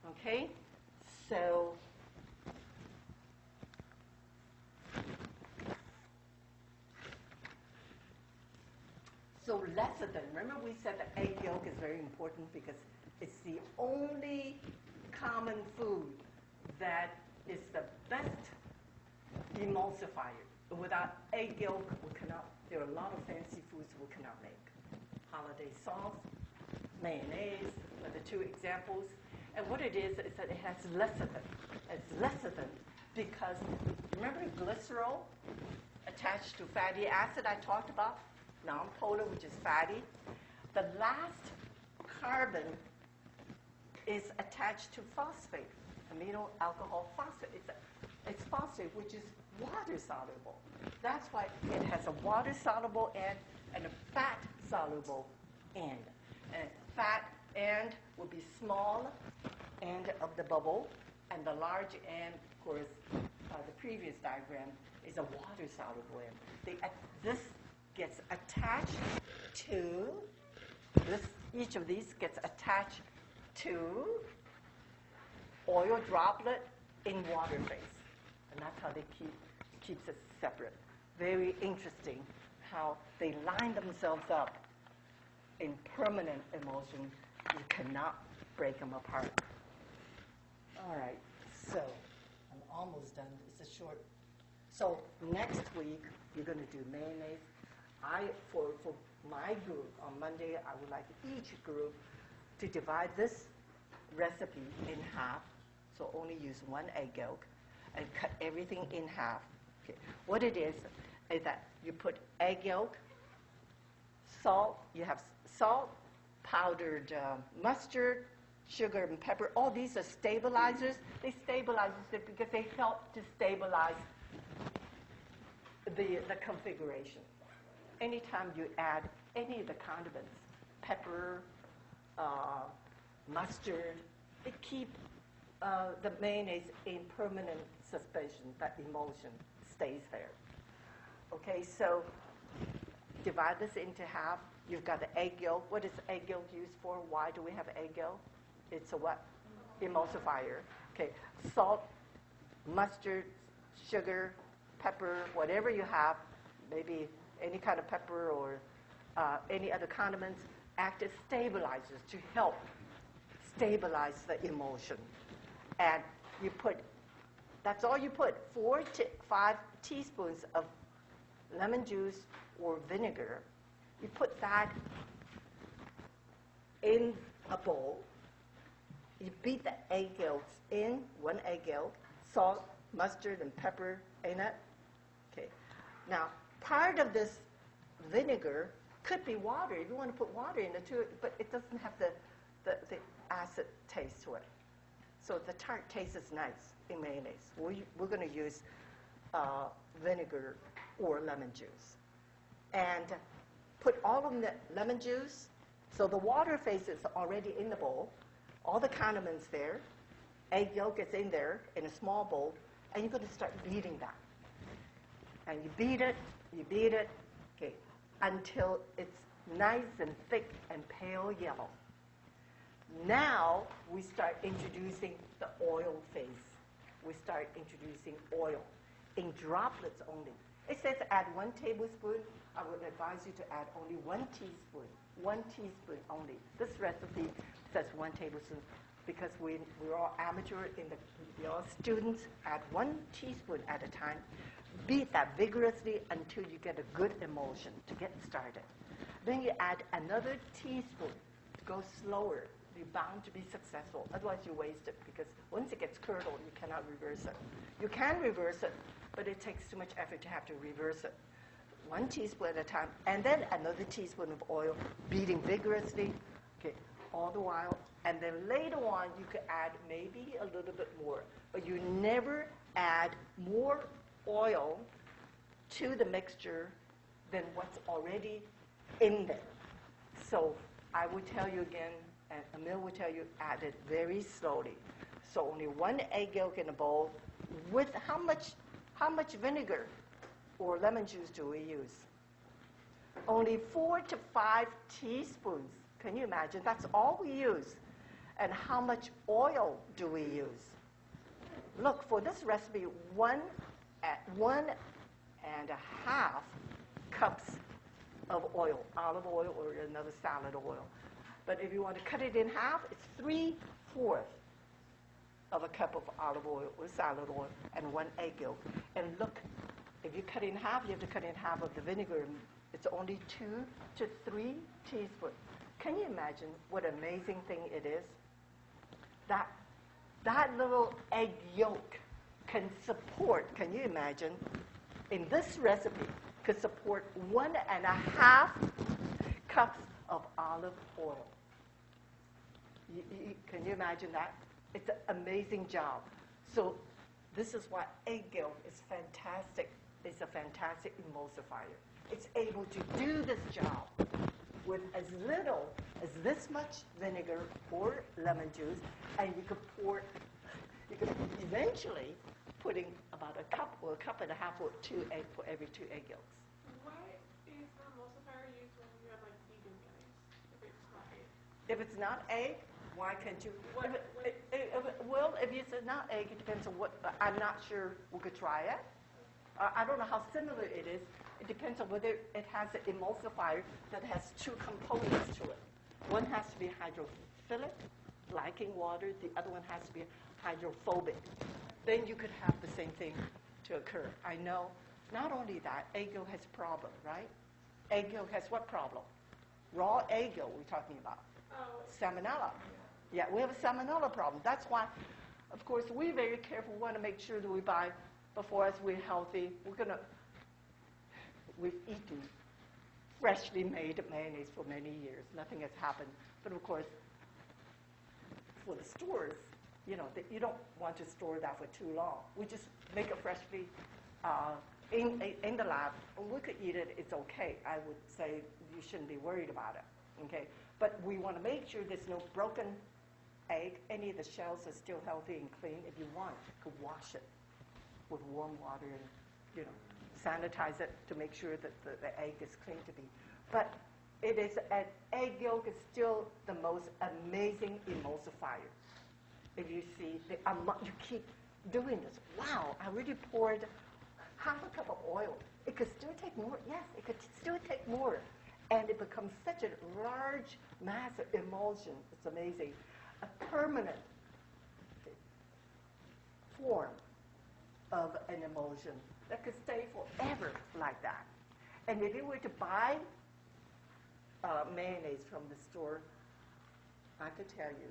Okay? So lecithin, remember we said the egg yolk is very important because it's the only common food that is the best emulsifier. Without egg yolk, we cannot, there are a lot of fancy foods we cannot make. Holiday sauce, mayonnaise are the two examples. And what it is that it has lecithin. It's lecithin because, remember glycerol attached to fatty acid I talked about? Non-polar, which is fatty. The last carbon is attached to phosphate, amino alcohol phosphate. It's phosphate, which is water soluble. That's why it has a water soluble end and a fat soluble end. And fat end will be small end of the bubble, and the large end, of course, the previous diagram is a water soluble end. This gets attached to this. Each of these gets attached to oil droplet in water phase, and that's how they keeps it separate. Very interesting how they line themselves up in permanent emulsion. You cannot break them apart. All right, so I'm almost done. It's a short. So next week you're going to do mayonnaise. For my group on Monday, I would like each group to divide this recipe in half, so only use one egg yolk, and cut everything in half. Okay. What it is that you put egg yolk, salt, you have salt, powdered mustard, sugar and pepper. All these are stabilizers. They stabilize it because they help to stabilize the configuration. Anytime you add any of the condiments, pepper, mustard, it keeps the mayonnaise in permanent suspension. That emulsion stays there. Okay, so divide this into half. You've got the egg yolk. What is egg yolk used for? Why do we have egg yolk? It's a what? Emulsifier. Okay, salt, mustard, sugar, pepper, whatever you have, maybe any kind of pepper or any other condiments, act as stabilizers to help stabilize the emulsion. And you put, that's all you put, 4 to 5 teaspoons of lemon juice or vinegar. You put that in a bowl. You beat the egg yolks in, 1 egg yolk, salt, mustard, and pepper in it. Okay. Now, part of this vinegar could be water. If you want to put water in it too, but it doesn't have the acid taste to it. So the tart taste is nice in mayonnaise. We're going to use vinegar or lemon juice. And put all of the lemon juice, so the water phase is already in the bowl, all the condiments there, egg yolk is in there in a small bowl, and you're going to start beating that. And you beat it, okay, until it's nice and thick and pale yellow. Now we start introducing the oil phase. We start introducing oil in droplets only. It says add 1 tablespoon. I would advise you to add only 1 teaspoon. 1 teaspoon only. This recipe says 1 tablespoon because we're all amateur we're all students. Add 1 teaspoon at a time. Beat that vigorously until you get a good emulsion to get started. Then you add another teaspoon to go slower. You're bound to be successful. Otherwise, you waste it because once it gets curdled, you cannot reverse it. You can reverse it, but it takes too much effort to have to reverse it. 1 teaspoon at a time, and then another teaspoon of oil, beating vigorously, okay, all the while. And then later on, you could add maybe a little bit more, but you never add more oil to the mixture than what's already in there. So I would tell you again, and Emil will tell you, add it very slowly. So only 1 egg yolk in a bowl with how much vinegar or lemon juice do we use? Only 4 to 5 teaspoons. Can you imagine? That's all we use. And how much oil do we use? Look, for this recipe, 1.5 cups of oil, olive oil or another salad oil. But if you want to cut it in half, it's 3/4 of a cup of olive oil or salad oil and 1 egg yolk. And look, if you cut in half, you have to cut in half of the vinegar. It's only 2 to 3 teaspoons. Can you imagine what an amazing thing it is? That little egg yolk can support, can you imagine, in this recipe, could support 1.5 cups of olive oil. Can you imagine that? It's an amazing job. So this is why egg yolk is fantastic. It's a fantastic emulsifier. It's able to do this job with as little as this much vinegar or lemon juice, and you could eventually putting about a cup or a cup and a half or 2 eggs for every 2 egg yolks. Why is the emulsifier used when you have like vegan mayonnaise? If it's not egg? If it's not egg, why can't you? Well, if it's not egg, it depends on what. I'm not sure. We could try it. I don't know how similar it is. It depends on whether it has an emulsifier that has 2 components to it. One has to be hydrophilic, liking water. The other one has to be hydrophobic. Then you could have the same thing to occur. I know. Not only that, egg yolk has a problem, right? Egg yolk has what problem? Raw egg yolk we're talking about. Salmonella. Yeah, we have a salmonella problem. That's why, of course, we're very careful. We want to make sure that we buy before us we're healthy. We've eaten freshly made mayonnaise for many years. Nothing has happened. But of course, for the stores, you don't want to store that for too long. We just make it freshly in the lab. We could eat it. It's okay. I would say you shouldn't be worried about it. Okay, but we want to make sure there's no broken egg. Any of the shells are still healthy and clean. If you want, you could wash it with warm water and sanitize it to make sure that the egg is clean to be. But it is an egg yolk is still the most amazing emulsifier. If you see, you keep doing this. Wow, I really poured half a cup of oil It could still take more. Yes, it could still take more. And it becomes such a large mass of emulsion. It's amazing. A permanent form of an emulsion that could stay forever like that. And if you were to buy mayonnaise from the store, I could tell you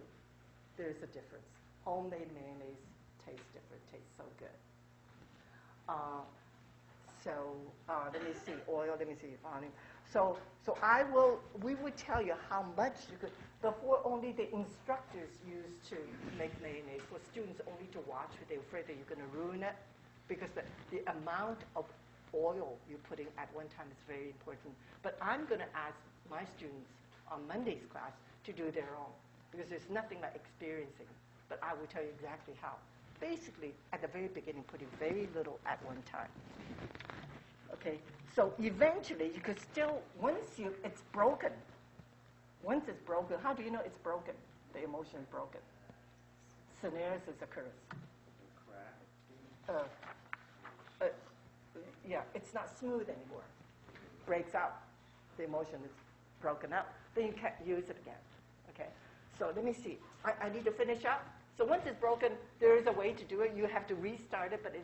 there's a difference. Homemade mayonnaise tastes different, tastes so good. Let me see, oil, let me see, volume. So we would tell you how much you could, before only the instructors used to make mayonnaise, for students only to watch, they're afraid that you're going to ruin it, because the amount of oil you're putting at one time is very important. But I'm going to ask my students on Monday's class to do their own, because there's nothing like experiencing. But I will tell you exactly how. Basically, at the very beginning, putting very little at one time. Okay, so eventually you could still, it's broken. Once it's broken, how do you know it's broken? The emulsion is broken. Syneresis occurs. Yeah, it's not smooth anymore. Breaks out. The emulsion is broken up. Then you can't use it again. Okay, so let me see. I need to finish up. So once it's broken, there is a way to do it. You have to restart it, but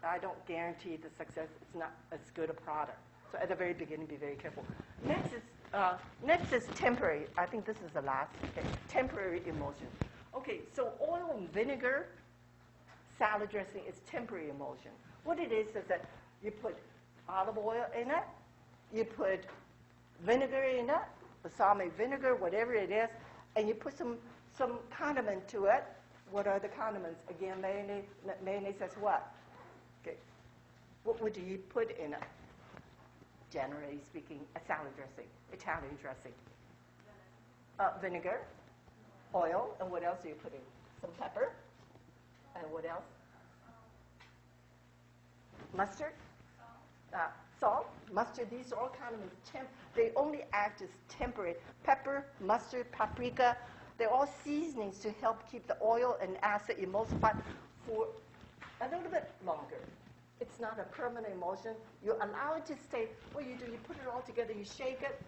I don't guarantee the success. It's not as good a product. So at the very beginning, be very careful. Next is temporary. I think this is the last. Okay, temporary emulsion. Okay, so oil and vinegar, salad dressing is temporary emulsion. What it is that you put olive oil in it, you put vinegar in it, balsamic vinegar, whatever it is, and you put some condiment to it. What are the condiments? Again, mayonnaise says what? Okay. What would you put in it? Generally speaking, a salad dressing, Italian dressing. Vinegar, oil, and what else are you putting? Some pepper, and what else? Mustard, salt, mustard. These are all condiments. They only act as temporary. Pepper, mustard, paprika. They're all seasonings to help keep the oil and acid emulsified for a little bit longer. It's not a permanent emulsion. You allow it to stay. What you do, you put it all together, you shake it,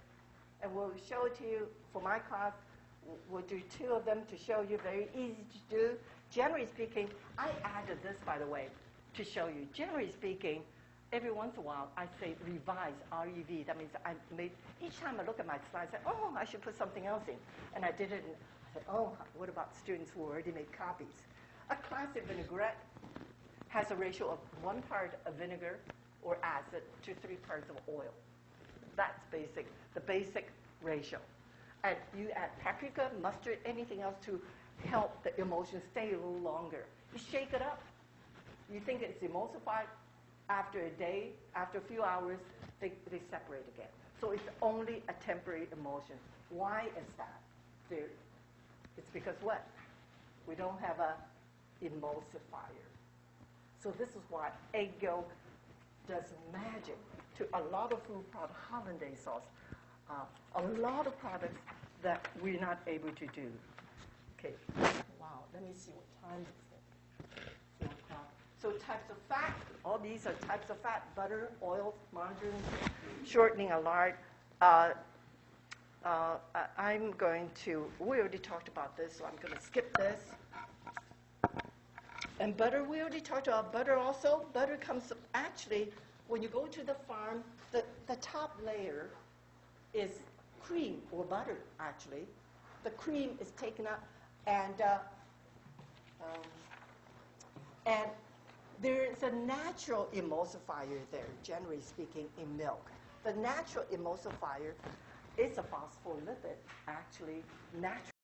and we'll show it to you for my class. We'll do 2 of them to show you. Very easy to do. Generally speaking, I added this, by the way, to show you. Generally speaking, every once in a while, I say revise, R-E-V. That means I made, each time I look at my slides, I say, oh, I should put something else in. And I did it, and I said, oh, what about students who already made copies? A classic vinaigrette has a ratio of 1 part of vinegar or acid to 3 parts of oil. That's basic, the basic ratio. And you add paprika, mustard, anything else to help the emulsion stay a little longer. You shake it up. You think it's emulsified. After a day, after a few hours, they separate again. So it's only a temporary emulsion. Why is that? It's because what? We don't have a emulsifier. So this is why egg yolk does magic to a lot of food products, hollandaise sauce, a lot of products that we're not able to do. Okay, wow, let me see what time is it. 4 o'clock. So types of fat, all these are types of fat: butter, oil, margarine, shortening, and lard. I'm going to, we already talked about this, so I'm going to skip this. And butter, we already talked about butter also. Butter comes, actually, when you go to the farm, the top layer is cream or butter, actually. The cream is taken up, and there is a natural emulsifier there, generally speaking, in milk. The natural emulsifier is a phospholipid, actually, natural.